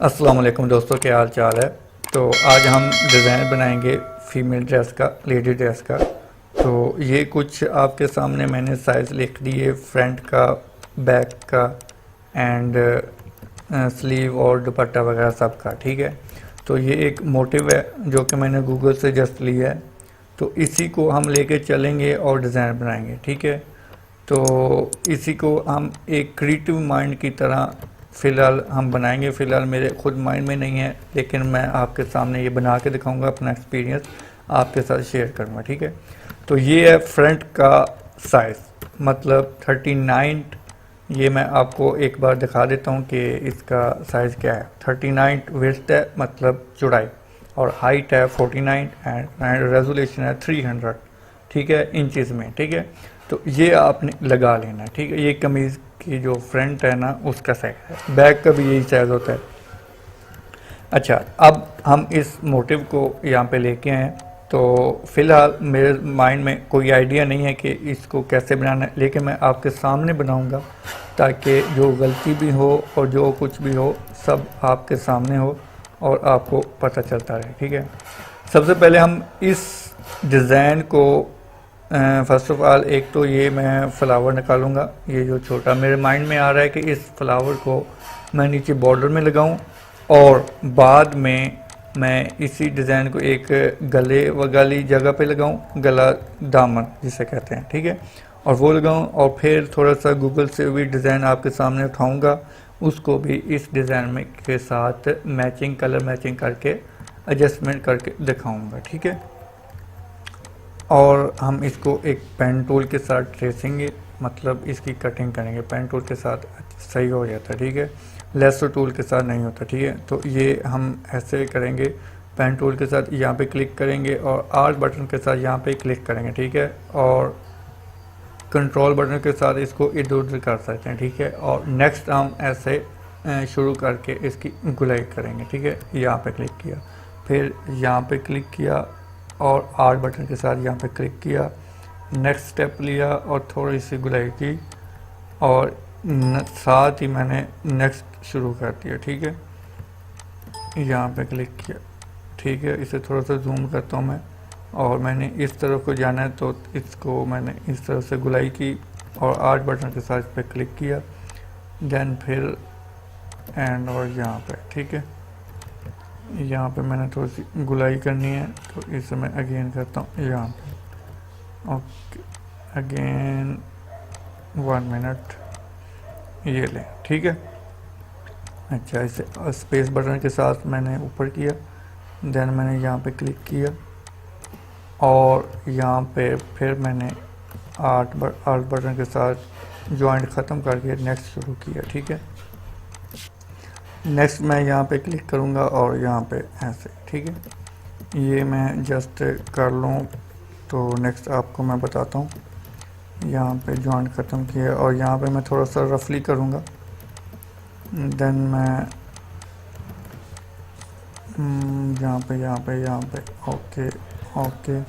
अस्सलाम वालेकुम दोस्तों, क्या हाल चाल है। तो आज हम डिज़ाइन बनाएंगे फीमेल ड्रेस का, लेडी ड्रेस का। तो ये कुछ आपके सामने मैंने साइज़ लिख दिए, फ्रंट का, बैक का एंड स्लीव और दुपट्टा वगैरह सब का। ठीक है, तो ये एक मोटिव है जो कि मैंने गूगल से जस्ट लिया है। तो इसी को हम लेके चलेंगे और डिज़ाइन बनाएंगे। ठीक है, तो इसी को हम एक क्रिएटिव माइंड की तरह फ़िलहाल हम बनाएंगे। फ़िलहाल मेरे खुद माइंड में नहीं है, लेकिन मैं आपके सामने ये बना के दिखाऊंगा, अपना एक्सपीरियंस आपके साथ शेयर करूंगा। ठीक है, तो ये है फ्रंट का साइज़, मतलब 39। ये मैं आपको एक बार दिखा देता हूँ कि इसका साइज़ क्या है। 39 विड्थ है, मतलब चौड़ाई, और हाइट है 49 एंड रेजोल्यूशन है 300। ठीक है, इंचज़ में। ठीक है, तो ये आपने लगा लेना है। ठीक है, ये कमीज़ की जो फ्रंट है ना, उसका साइज है। बैक का भी यही साइज़ होता है। अच्छा, अब हम इस मोटिव को यहाँ पे लेके आए। तो फ़िलहाल मेरे माइंड में कोई आइडिया नहीं है कि इसको कैसे बनाना है, लेकिन मैं आपके सामने बनाऊंगा ताकि जो गलती भी हो और जो कुछ भी हो सब आपके सामने हो और आपको पता चलता रहे। ठीक है, सबसे पहले हम इस डिज़ाइन को फर्स्ट ऑफ ऑल, एक तो ये मैं फ्लावर निकालूंगा। ये जो छोटा मेरे माइंड में आ रहा है कि इस फ्लावर को मैं नीचे बॉर्डर में लगाऊं और बाद में मैं इसी डिज़ाइन को एक गले वाली जगह पे लगाऊं, गला दामन जिसे कहते हैं। ठीक है, और वो लगाऊं और फिर थोड़ा सा गूगल से भी डिज़ाइन आपके सामने उठाऊंगा, उसको भी इस डिज़ाइन में के साथ मैचिंग, कलर मैचिंग करके एडजस्टमेंट करके दिखाऊंगा। ठीक है, और हम इसको एक पेन टूल के साथ ट्रेसेंगे, मतलब इसकी कटिंग करेंगे। पेन टूल के साथ सही हो जाता है। ठीक है, लेसर टूल के साथ नहीं होता। ठीक है, तो ये हम ऐसे करेंगे। पेन टूल के साथ यहाँ पे क्लिक करेंगे और आर्ट बटन के साथ यहाँ पे क्लिक करेंगे। ठीक है, और कंट्रोल बटन के साथ इसको इधर उधर कर सकते हैं। ठीक है, और नेक्स्ट हम ऐसे शुरू करके इसकी गुलाई करेंगे। ठीक है, यहाँ पे क्लिक किया, फिर यहाँ पे क्लिक किया और आर्ट बटन के साथ यहाँ पे क्लिक किया, नेक्स्ट स्टेप लिया और थोड़ी सी गुलाई की और साथ ही मैंने नेक्स्ट शुरू कर दिया। ठीक है, यहाँ पे क्लिक किया। ठीक है, इसे थोड़ा सा जूम करता हूँ मैं, और मैंने इस तरफ को जाना है तो इसको मैंने इस तरफ से गुलाई की और आर्ट बटन के साथ इस पर क्लिक किया, देन फिर एंड और यहाँ पे। ठीक है, यहाँ पे मैंने थोड़ी सी गुलाई करनी है तो इसे मैं अगेन करता हूँ यहाँ पे। ओके, अगेन 1 मिनट, ये लें। ठीक है, अच्छा, इसे स्पेस बटन के साथ मैंने ऊपर किया, देन मैंने यहाँ पे क्लिक किया और यहाँ पे फिर मैंने आर्ट बटन के साथ जॉइंट ख़त्म करके नेक्स्ट शुरू किया। ठीक है, नेक्स्ट मैं यहाँ पे क्लिक करूँगा और यहाँ पे ऐसे। ठीक है, ये मैं जस्ट कर लूँ तो नेक्स्ट आपको मैं बताता हूँ। यहाँ पे जॉइंट ख़त्म किया और यहाँ पे मैं थोड़ा सा रफली करूँगा, देन मैं यहाँ पे ओके ओके,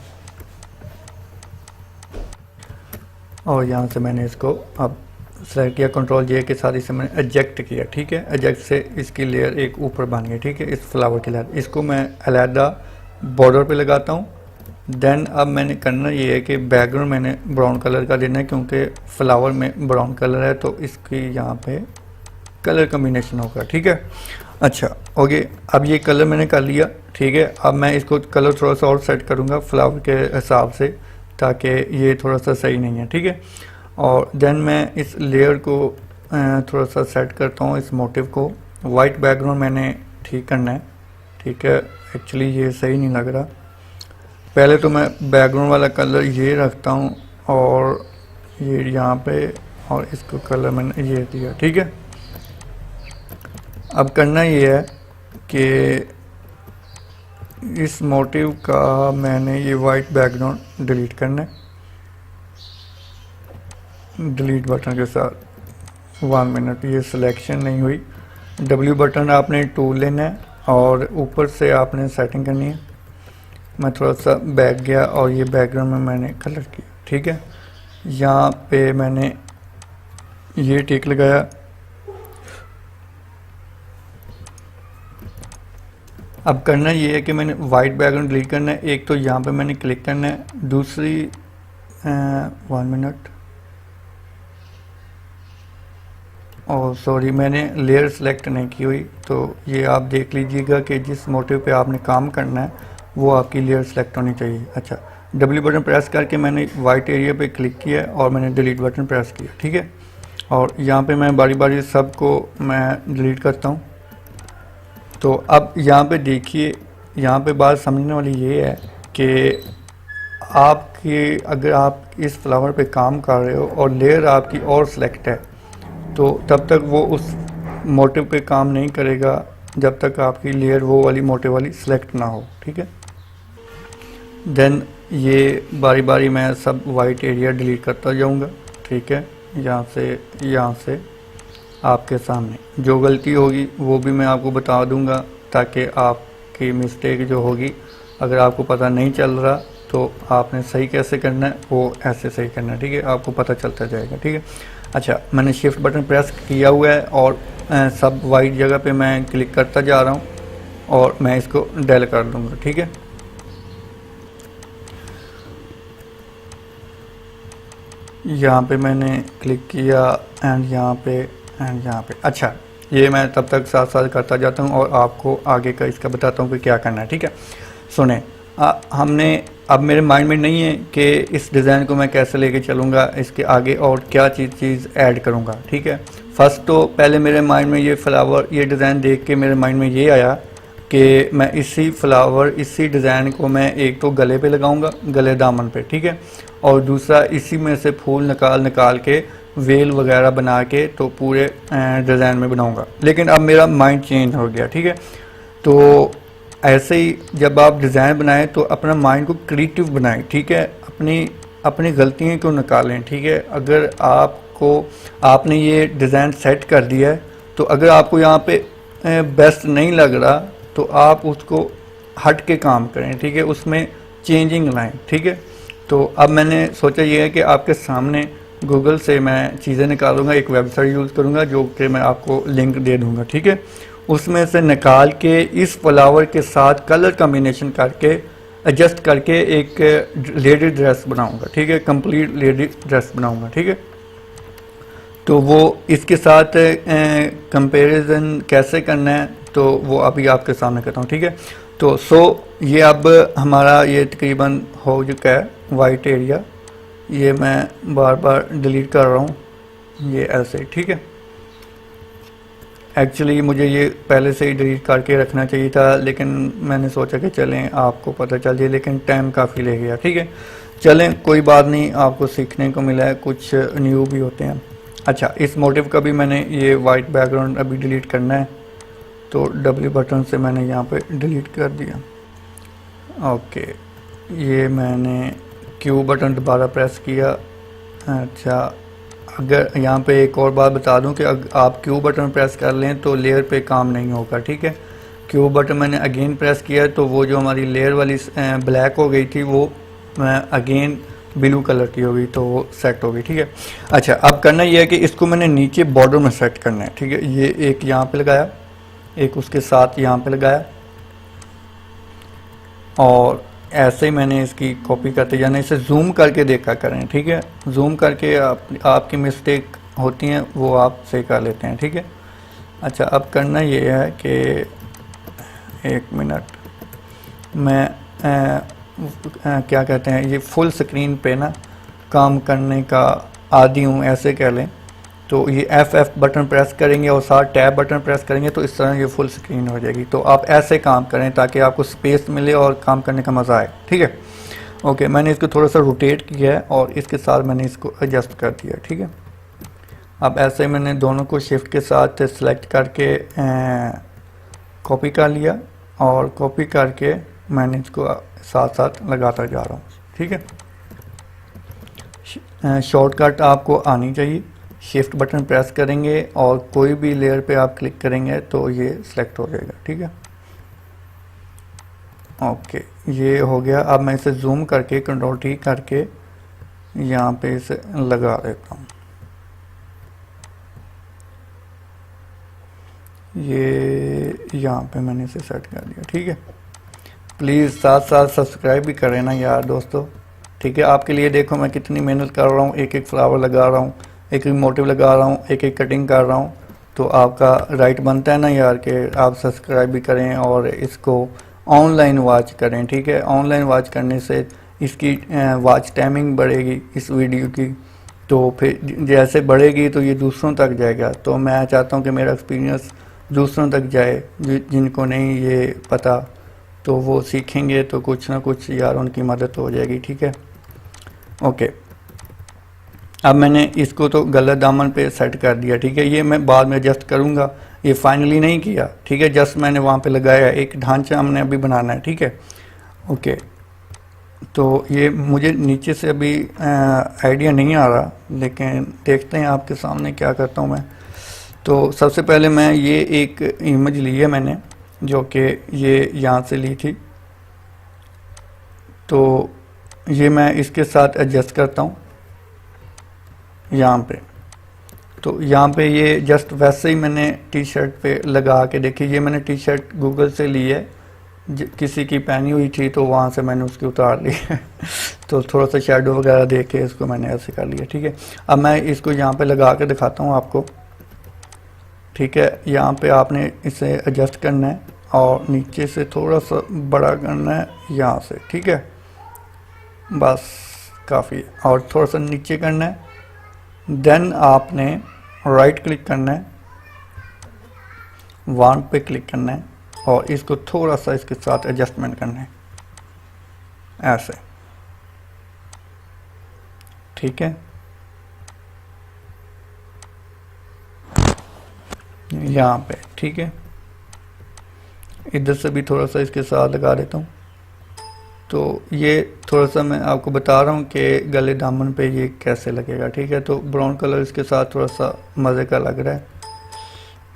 और यहाँ से मैंने इसको अब सेलेक्ट किया, कंट्रोल जे के साथ इसे मैंने एजेक्ट किया। ठीक है, एजेक्ट से इसकी लेयर एक ऊपर बन गई। ठीक है, इस फ्लावर की लेयर, इसको मैं अलहदा बॉर्डर पे लगाता हूँ। देन अब मैंने करना ये है कि बैकग्राउंड मैंने ब्राउन कलर का देना है, क्योंकि फ्लावर में ब्राउन कलर है तो इसकी यहाँ पे कलर कम्बिनेशन होगा। ठीक है, अच्छा ओके, अब ये कलर मैंने कर लिया। ठीक है, अब मैं इसको कलर थोड़ा सा और सेट करूँगा फ्लावर के हिसाब से, ताकि ये थोड़ा सा सही नहीं है। ठीक है, और देन मैं इस लेयर को थोड़ा सा सेट करता हूँ, इस मोटिव को। वाइट बैकग्राउंड मैंने ठीक करना है। ठीक है, एक्चुअली ये सही नहीं लग रहा। पहले तो मैं बैकग्राउंड वाला कलर ये रखता हूँ और ये यहाँ पे, और इसको कलर मैंने ये दिया। ठीक है, अब करना ये है कि इस मोटिव का मैंने ये वाइट बैकग्राउंड डिलीट करना है, डिलीट बटन के साथ 1 मिनट। ये सिलेक्शन नहीं हुई। W बटन आपने टूल लेना है और ऊपर से आपने सेटिंग करनी है। मैं थोड़ा सा बैक गया और ये बैकग्राउंड में मैंने कलर किया। ठीक है, यहाँ पे मैंने ये टिक लगाया अब करना ये है कि मैंने वाइट बैकग्राउंड डिलीट करना है। एक तो यहाँ पे मैंने क्लिक करना है, दूसरी 1 मिनट, और सॉरी मैंने लेयर सेलेक्ट नहीं की हुई, तो ये आप देख लीजिएगा कि जिस मोटिव पे आपने काम करना है वो आपकी लेयर सेलेक्ट होनी चाहिए। अच्छा, डब्ल्यू बटन प्रेस करके मैंने वाइट एरिया पे क्लिक किया और मैंने डिलीट बटन प्रेस किया, ठीक है। और यहाँ पे मैं बारी बारी सबको मैं डिलीट करता हूँ। तो अब यहाँ पे देखिए, यहाँ पे बात समझने वाली ये है कि आपकी अगर आप इस फ्लावर पे काम कर रहे हो और लेयर आपकी और सिलेक्ट है, तो तब तक वो उस मोटिव पे काम नहीं करेगा जब तक आपकी लेयर वो वाली मोटिव वाली सिलेक्ट ना हो, ठीक है। देन ये बारी बारी मैं सब वाइट एरिया डिलीट करता जाऊंगा, ठीक है। यहाँ से आपके सामने जो गलती होगी वो भी मैं आपको बता दूंगा, ताकि आपकी मिस्टेक जो होगी अगर आपको पता नहीं चल रहा तो आपने सही कैसे करना है वो ऐसे सही करना है, ठीक है। आपको पता चलता जाएगा, ठीक है। अच्छा, मैंने शिफ्ट बटन प्रेस किया हुआ है और सब वाइट जगह पे मैं क्लिक करता जा रहा हूँ और मैं इसको डेल कर दूंगा, ठीक है। यहाँ पे मैंने क्लिक किया एंड यहाँ पे। अच्छा, ये मैं तब तक साथ साथ करता जाता हूँ और आपको आगे का इसका बताता हूँ कि क्या करना है, ठीक है। सुने, हमने अब मेरे माइंड में नहीं है कि इस डिज़ाइन को मैं कैसे लेके चलूँगा, इसके आगे और क्या चीज़ ऐड करूँगा, ठीक है। फर्स्ट तो पहले मेरे माइंड में ये फ्लावर, ये डिज़ाइन देख के मेरे माइंड में ये आया कि मैं इसी फ्लावर, इसी डिज़ाइन को मैं एक तो गले पे लगाऊंगा, गले दामन पे, ठीक है। और दूसरा इसी में से फूल निकाल के वेल वगैरह बना के तो पूरे डिज़ाइन में बनाऊंगा। लेकिन अब मेरा माइंड चेंज हो गया, ठीक है। तो ऐसे ही जब आप डिज़ाइन बनाएं तो अपना माइंड को क्रिएटिव बनाएं, ठीक है। अपनी गलतियों को निकालें, ठीक है। अगर आपने ये डिज़ाइन सेट कर दिया है तो अगर आपको यहाँ पे बेस्ट नहीं लग रहा तो आप उसको हट के काम करें, ठीक है। उसमें चेंजिंग लाएं, ठीक है। तो अब मैंने सोचा ये है कि आपके सामने गूगल से मैं चीज़ें निकालूंगा, एक वेबसाइट यूज़ करूंगा जो कि मैं आपको लिंक दे दूंगा, ठीक है। उसमें से निकाल के इस फ्लावर के साथ कलर कम्बिनेशन करके एडजस्ट करके एक लेडी ड्रेस बनाऊंगा, ठीक है। कंप्लीट लेडी ड्रेस बनाऊंगा, ठीक है। तो वो इसके साथ कंपैरिजन कैसे करना है तो वो अभी आपके सामने करता हूँ, ठीक है। तो ये अब हमारा ये तकरीबन हो चुका है वाइट एरिया। ये मैं बार बार डिलीट कर रहा हूँ, ये ऐसे, ठीक है। एक्चुअली मुझे ये पहले से ही डिलीट करके रखना चाहिए था, लेकिन मैंने सोचा कि चलें आपको पता चल जाए, लेकिन टाइम काफ़ी ले गया, ठीक है। चलें कोई बात नहीं, आपको सीखने को मिला है, कुछ न्यू भी होते हैं। अच्छा, इस मोटिव का भी मैंने ये वाइट बैकग्राउंड अभी डिलीट करना है, तो डब्ल्यू बटन से मैंने यहाँ पे डिलीट कर दिया। ओके, ये मैंने क्यू बटन दोबारा प्रेस किया। अच्छा, अगर यहाँ पे एक और बात बता दूं कि अगर आप क्यू बटन प्रेस कर लें तो लेयर पे काम नहीं होगा, ठीक है। क्यू बटन मैंने अगेन प्रेस किया तो वो जो हमारी लेयर वाली ब्लैक हो गई थी वो अगेन ब्लू कलर की हो गई, तो वो सेट हो गई, ठीक है। अच्छा, अब करना ये है कि इसको मैंने नीचे बॉर्डर में सेट करना है, ठीक है। ये एक यहाँ पे लगाया, एक उसके साथ यहाँ पे लगाया, और ऐसे ही मैंने इसकी कॉपी करते जाना। इसे जूम करके देखा करें, ठीक है। जूम करके आपकी मिस्टेक होती हैं वो आप सही कर लेते हैं, ठीक है। अच्छा, अब करना ये है कि 1 मिनट, मैं क्या कहते हैं, ये फुल स्क्रीन पे ना काम करने का आदी हूँ ऐसे कह लें। तो ये F बटन प्रेस करेंगे और साथ टैब बटन प्रेस करेंगे तो इस तरह ये फुल स्क्रीन हो जाएगी। तो आप ऐसे काम करें ताकि आपको स्पेस मिले और काम करने का मज़ा आए, ठीक है। ओके, मैंने इसको थोड़ा सा रोटेट किया है और इसके साथ मैंने इसको एडजस्ट कर दिया, ठीक है। अब ऐसे मैंने दोनों को शिफ्ट के साथ सेलेक्ट करके कॉपी कर लिया और कॉपी करके मैंने इसको साथ साथ लगाता जा रहा हूँ, ठीक है। शॉर्टकट आपको आनी चाहिए, शिफ्ट बटन प्रेस करेंगे और कोई भी लेयर पे आप क्लिक करेंगे तो ये सिलेक्ट हो जाएगा, ठीक है। ओके, ये हो गया। अब मैं इसे जूम करके कंट्रोल टी करके यहाँ पे इसे लगा देता हूँ। ये यहाँ पे मैंने इसे सेट कर दिया। ठीक है, प्लीज़ साथ साथ सब्सक्राइब भी करें ना यार दोस्तों। ठीक है, आपके लिए देखो मैं कितनी मेहनत कर रहा हूँ, एक एक फ्लावर लगा रहा हूँ, एक एक मोटिव लगा रहा हूँ, एक एक कटिंग कर रहा हूँ। तो आपका राइट बनता है ना यार कि आप सब्सक्राइब भी करें और इसको ऑनलाइन वॉच करें। ठीक है, ऑनलाइन वॉच करने से इसकी वॉच टाइमिंग बढ़ेगी इस वीडियो की, तो फिर जैसे बढ़ेगी तो ये दूसरों तक जाएगा। तो मैं चाहता हूँ कि मेरा एक्सपीरियंस दूसरों तक जाए, जिनको नहीं ये पता तो वो सीखेंगे तो कुछ ना कुछ यार उनकी मदद हो जाएगी। ठीक है, ओके। अब मैंने इसको तो गलत दामन पे सेट कर दिया। ठीक है, ये मैं बाद में एडजस्ट करूँगा, ये फाइनली नहीं किया। ठीक है, जस्ट मैंने वहाँ पे लगाया, एक ढांचा हमने अभी बनाना है। ठीक है, ओके। तो ये मुझे नीचे से अभी आइडिया नहीं आ रहा, लेकिन देखते हैं आपके सामने क्या करता हूँ मैं। तो सबसे पहले मैं ये एक इमेज ली है मैंने, जो कि ये यहाँ से ली थी। तो ये मैं इसके साथ एडजस्ट करता हूँ यहाँ पे। तो यहाँ पे ये जस्ट वैसे ही मैंने टी शर्ट पे लगा के देखी। ये मैंने टी शर्ट गूगल से ली है, किसी की पहनी हुई थी तो वहाँ से मैंने उसकी उतार ली है। तो थोड़ा सा शेडो वगैरह देख के इसको मैंने ऐसे कर लिया। ठीक है, अब मैं इसको यहाँ पे लगा के दिखाता हूँ आपको। ठीक है, यहाँ पे आपने इसे एडजस्ट करना है और नीचे से थोड़ा सा बड़ा करना है यहाँ से। ठीक है, बस काफ़ी है। और थोड़ा सा नीचे करना है, देन आपने राइट क्लिक करना है, वन पे क्लिक करना है और इसको थोड़ा सा इसके साथ एडजस्टमेंट करना है ऐसे। ठीक है, यहाँ पे। ठीक है, इधर से भी थोड़ा सा इसके साथ लगा देता हूँ। तो ये थोड़ा सा मैं आपको बता रहा हूँ कि गले दामन पे ये कैसे लगेगा। ठीक है, तो ब्राउन कलर इसके साथ थोड़ा सा मज़े का लग रहा है,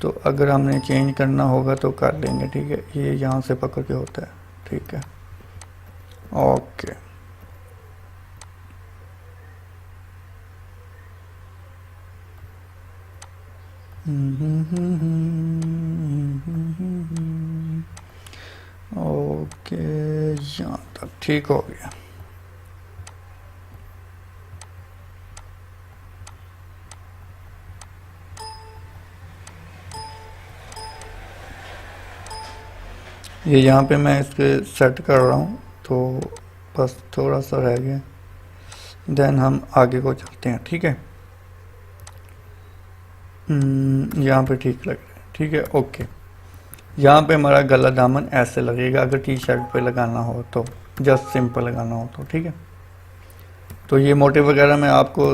तो अगर हमने चेंज करना होगा तो कर लेंगे। ठीक है, ये यहाँ से पकड़ के होता है। ठीक है, ओके। ओके, यहाँ तक ठीक हो गया। ये यहाँ पे मैं इसके सेट कर रहा हूँ, तो बस थोड़ा सा रह गया, देन हम आगे को चलते हैं। ठीक है, यहाँ पे ठीक लग रहा है। ठीक है, ओके। यहाँ पे हमारा गला दामन ऐसे लगेगा अगर टी शर्ट पे लगाना हो तो, जस्ट सिंपल लगाना हो तो। ठीक है, तो ये मोटिव वगैरह मैं आपको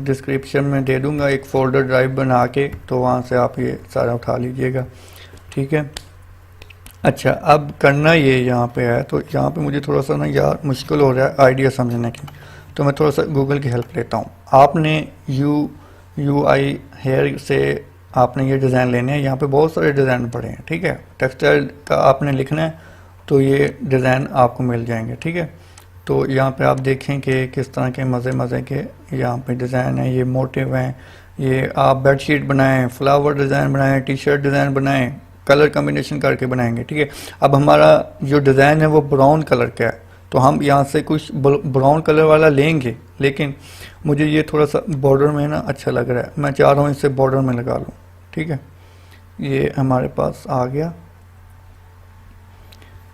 डिस्क्रिप्शन में दे दूँगा, एक फोल्डर ड्राइव बना के, तो वहाँ से आप ये सारा उठा लीजिएगा। ठीक है, अच्छा, अब करना ये यहाँ पे है। तो यहाँ पे मुझे थोड़ा सा ना यार मुश्किल हो रहा है आइडिया समझने की, तो मैं थोड़ा सा गूगल की हेल्प लेता हूँ। आपने UI हेयर से आपने ये डिज़ाइन लेने हैं। यहाँ पे बहुत सारे डिज़ाइन पड़े हैं। ठीक है, टेक्सटाइल का आपने लिखना है तो ये डिज़ाइन आपको मिल जाएंगे। ठीक है, तो यहाँ पे आप देखें कि किस तरह के मज़े के यहाँ पे डिज़ाइन है, ये मोटिव हैं, ये आप बेडशीट बनाएं, फ्लावर डिज़ाइन बनाएं, टी शर्ट डिज़ाइन बनाएं, कलर कम्बिनेशन करके बनाएंगे। ठीक है, अब हमारा जो डिज़ाइन है वो ब्राउन कलर का है, तो हम यहाँ से कुछ ब्राउन कलर वाला लेंगे, लेकिन मुझे ये थोड़ा सा बॉर्डर में ना अच्छा लग रहा है, मैं चाह रहा हूँ इसे बॉर्डर में लगा लूँ। ठीक है, ये हमारे पास आ गया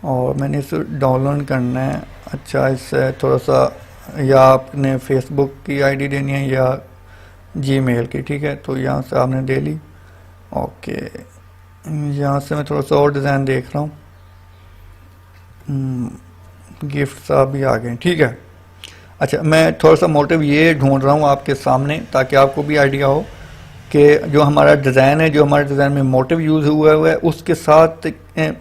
और मैंने इसे डाउनलोड करना है। अच्छा, इससे थोड़ा सा या आपने फेसबुक की आईडी देनी है या जीमेल की। ठीक है, तो यहाँ से आपने दे ली। ओके, यहाँ से मैं थोड़ा सा और डिज़ाइन देख रहा हूँ, गिफ्ट आप भी आ गए। ठीक है, अच्छा, मैं थोड़ा सा मोटिव ये ढूंढ रहा हूँ आपके सामने ताकि आपको भी आइडिया हो कि जो हमारा डिज़ाइन है, जो हमारे डिज़ाइन में मोटिव यूज़ हुआ है उसके साथ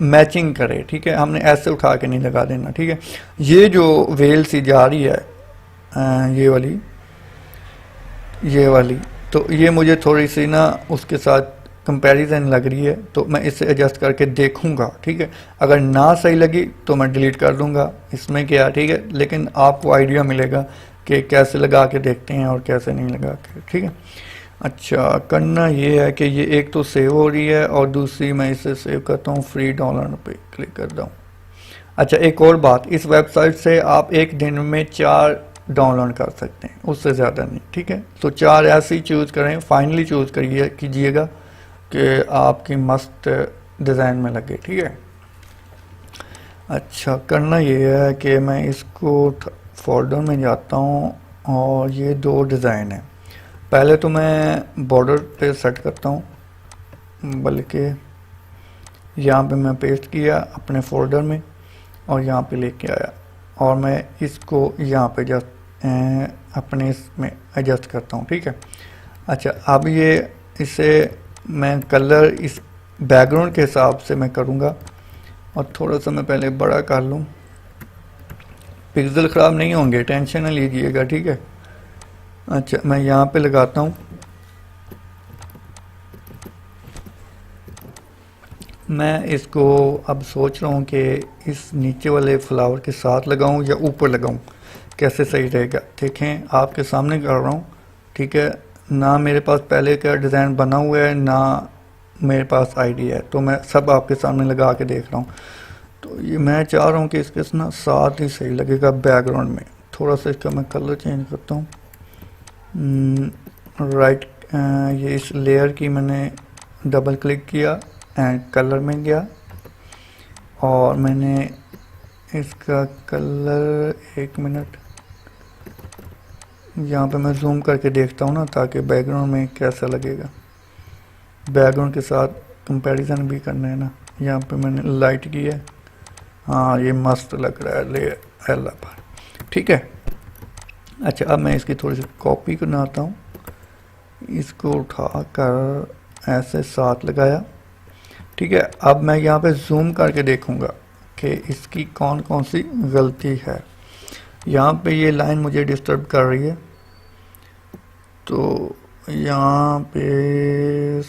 मैचिंग करे। ठीक है, हमने ऐसे उठा के नहीं लगा देना। ठीक है, ये जो वेल सी जा रही है ये वाली, तो ये मुझे थोड़ी सी ना उसके साथ कंपैरिजन लग रही है, तो मैं इसे एडजस्ट करके देखूंगा। ठीक है, अगर ना सही लगी तो मैं डिलीट कर दूंगा, इसमें क्या। ठीक है, लेकिन आपको आइडिया मिलेगा कि कैसे लगा के देखते हैं और कैसे नहीं लगा के। ठीक है, अच्छा, करना ये है कि ये एक तो सेव हो रही है और दूसरी मैं इसे सेव करता हूँ, फ्री डाउनलोड पे क्लिक करता हूँ। अच्छा, एक और बात, इस वेबसाइट से आप एक दिन में 4 डाउनलोड कर सकते हैं, उससे ज़्यादा नहीं, ठीक है। तो 4 ऐसे ही चूज़ करें, फाइनली चूज़ करिए कीजिएगा कि आपकी मस्त डिज़ाइन में लगे, ठीक है। अच्छा, करना ये है कि मैं इसको फोल्डर में जाता हूँ और ये 2 डिज़ाइन है। पहले तो मैं बॉर्डर पे सेट करता हूँ, बल्कि यहाँ पे मैं पेस्ट किया अपने फोल्डर में और यहाँ पे लेके आया और मैं इसको यहाँ पे जस्ट अपने इसमें एडजस्ट करता हूँ, ठीक है। अच्छा, अब ये इसे मैं कलर इस बैकग्राउंड के हिसाब से मैं करूँगा और थोड़ा सा मैं पहले बड़ा कर लूँ, पिक्सल ख़राब नहीं होंगे, टेंशन न लीजिएगा, ठीक है। अच्छा, मैं यहाँ पे लगाता हूँ, मैं इसको अब सोच रहा हूँ कि इस नीचे वाले फ्लावर के साथ लगाऊँ या ऊपर लगाऊँ, कैसे सही रहेगा। देखें, आपके सामने कर रहा हूँ, ठीक है। ना मेरे पास पहले का डिज़ाइन बना हुआ है, ना मेरे पास आइडिया है, तो मैं सब आपके सामने लगा के देख रहा हूँ। तो ये मैं चाह रहा हूँ कि इसके ना साथ ही सही लगेगा बैकग्राउंड में। थोड़ा सा इसका मैं कलर चेंज करता हूँ, राइट, ये इस लेयर की मैंने डबल क्लिक किया एंड कलर में गया और मैंने इसका कलर, 1 मिनट, यहाँ पे मैं जूम करके देखता हूँ ना, ताकि बैकग्राउंड में कैसा लगेगा, बैकग्राउंड के साथ कंपैरिजन भी करना है ना। यहाँ पे मैंने लाइट की है, हाँ ये मस्त लग रहा है लेयर एला पर, ठीक है। अच्छा, अब मैं इसकी थोड़ी सी कॉपी बनाता हूँ, इसको उठा कर ऐसे साथ लगाया, ठीक है। अब मैं यहाँ पे जूम करके देखूँगा कि इसकी कौन कौन सी गलती है। यहाँ पे ये लाइन मुझे डिस्टर्ब कर रही है, तो यहाँ पे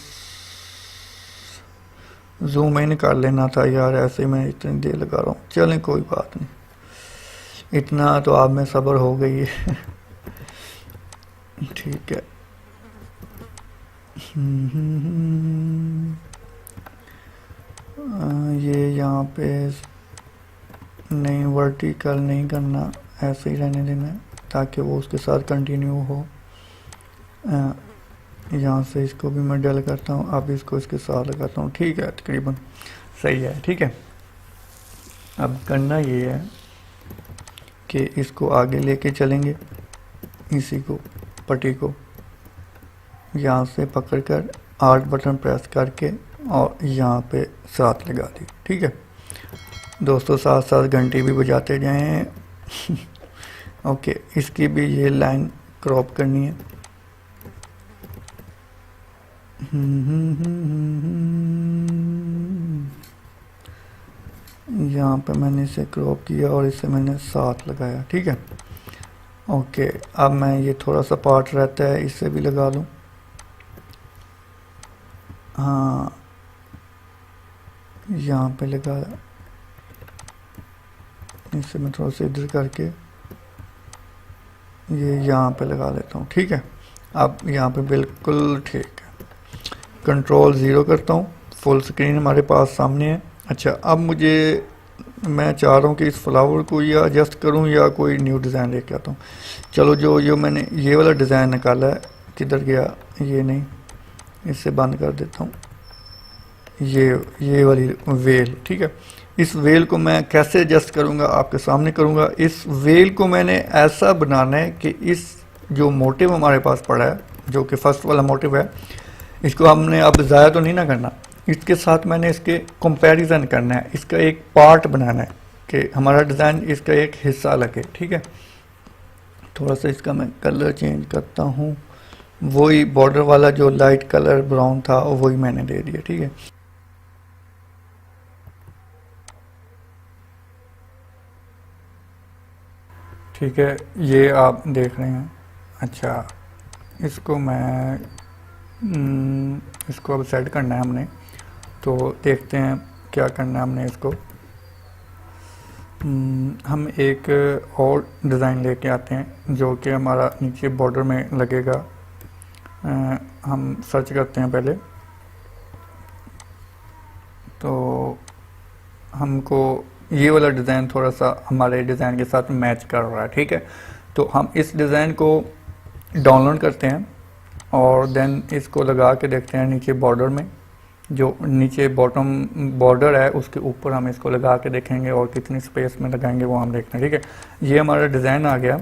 जूम इन कर लेना था यार, ऐसे मैं इतनी देर लगा रहा हूँ। चलें, कोई बात नहीं, इतना तो आप में सब्र हो गई है ठीक है। ये यहाँ पे नहीं, वर्टिकल नहीं करना, ऐसे ही रहने देना है ताकि वो उसके साथ कंटिन्यू हो। यहाँ से इसको भी मैं डल करता हूँ, अब इसको इसके साथ लगाता हूँ, ठीक है, तकरीबन सही है, ठीक है। अब करना ये है कि इसको आगे लेके चलेंगे, इसी को पट्टी को यहाँ से पकड़कर आर्ट बटन प्रेस करके और यहाँ पे साथ लगा दी, ठीक है दोस्तों। साथ साथ घंटी भी बजाते जाएं ओके, इसकी भी ये लाइन क्रॉप करनी है। यहाँ पे मैंने इसे क्रॉप किया और इसे मैंने साथ लगाया, ठीक है। ओके, अब मैं ये थोड़ा सा पार्ट रहता है, इसे भी लगा लूँ। हाँ, यहाँ पे लगा, इसे मैं थोड़ा सा इधर करके ये यहाँ पे लगा लेता हूँ, ठीक है। अब यहाँ पे बिल्कुल ठीक है, कंट्रोल 0 करता हूँ, फुल स्क्रीन हमारे पास सामने है। अच्छा, अब मैं चाह रहा हूँ कि इस फ्लावर को या एडजस्ट करूँ या कोई न्यू डिज़ाइन लेके आता हूँ। चलो, जो मैंने ये वाला डिज़ाइन निकाला है, किधर गया, ये नहीं, इसे बंद कर देता हूँ, ये वाली वेल, ठीक है। इस वेल को मैं कैसे एडजस्ट करूँगा, आपके सामने करूँगा। इस वेल को मैंने ऐसा बनाना है कि इस जो मोटिव हमारे पास पड़ा है, जो कि फर्स्ट वाला मोटिव है, इसको हमने अब ज़ाया तो नहीं ना करना, इसके साथ मैंने इसके कंपैरिजन करना है, इसका एक पार्ट बनाना है कि हमारा डिज़ाइन इसका एक हिस्सा लगे, ठीक है। थोड़ा सा इसका मैं कलर चेंज करता हूँ, वही बॉर्डर वाला जो लाइट कलर ब्राउन था वही मैंने दे दिया, ठीक है। ठीक है, ये आप देख रहे हैं। अच्छा, इसको मैं इसको अब सेट करना है हमने, तो देखते हैं क्या करना है हमने इसको। हम एक और डिज़ाइन लेके आते हैं जो कि हमारा नीचे बॉर्डर में लगेगा। हम सर्च करते हैं पहले, तो हमको ये वाला डिज़ाइन थोड़ा सा हमारे डिज़ाइन के साथ मैच कर रहा है, ठीक है। तो हम इस डिज़ाइन को डाउनलोड करते हैं और देन इसको लगा के देखते हैं नीचे बॉर्डर में, जो नीचे बॉटम बॉर्डर है उसके ऊपर हम इसको लगा के देखेंगे और कितनी स्पेस में लगाएंगे वो हम देखते हैं, ठीक है। ये हमारा डिज़ाइन आ गया,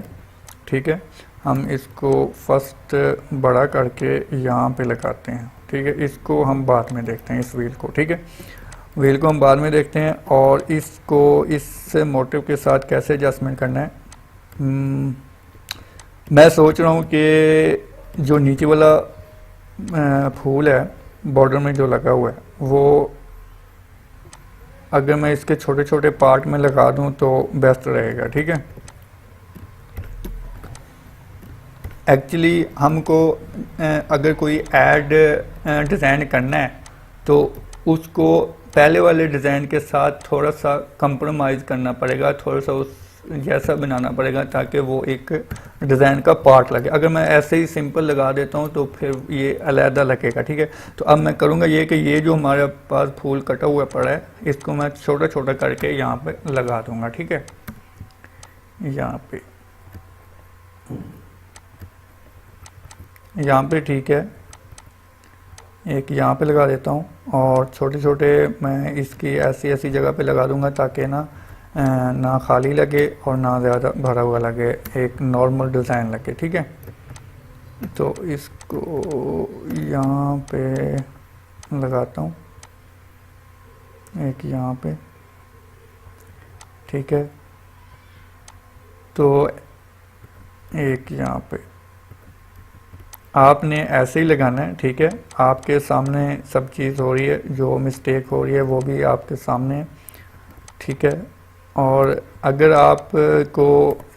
ठीक है। हम इसको फर्स्ट बड़ा करके यहाँ पे लगाते हैं, ठीक है। इसको हम बाद में देखते हैं, इस व्हील को, ठीक है। व्हील को हम बाद में देखते हैं और इसको इस मोटिव के साथ कैसे एडजस्टमेंट करना है। मैं सोच रहा हूँ कि जो नीचे वाला फूल है बॉर्डर में जो लगा हुआ है, वो अगर मैं इसके छोटे छोटे पार्ट में लगा दूँ तो बेस्ट रहेगा, ठीक है। एक्चुअली हमको अगर कोई ऐड डिज़ाइन करना है तो उसको पहले वाले डिज़ाइन के साथ थोड़ा सा कंप्रोमाइज़ करना पड़ेगा, थोड़ा सा उस जैसा बनाना पड़ेगा ताकि वो एक डिज़ाइन का पार्ट लगे। अगर मैं ऐसे ही सिंपल लगा देता हूँ तो फिर ये अलहदा लगेगा, ठीक है। तो अब मैं करूँगा ये कि ये जो हमारे पास फूल कटा हुआ पड़ा है इसको मैं छोटा छोटा करके यहाँ पे लगा दूँगा, ठीक है। यहाँ पे ठीक है, एक यहाँ पे लगा देता हूँ और छोटे छोटे मैं इसकी ऐसी ऐसी जगह पे लगा दूँगा ताकि ना खाली लगे और ना ज़्यादा भरा हुआ लगे, एक नॉर्मल डिज़ाइन लगे, ठीक है। तो इसको यहाँ पे लगाता हूँ, एक यहाँ पे, ठीक है। तो एक यहाँ पे आपने ऐसे ही लगाना है, ठीक है। आपके सामने सब चीज़ हो रही है, जो मिस्टेक हो रही है वो भी आपके सामने, ठीक है। और अगर आपको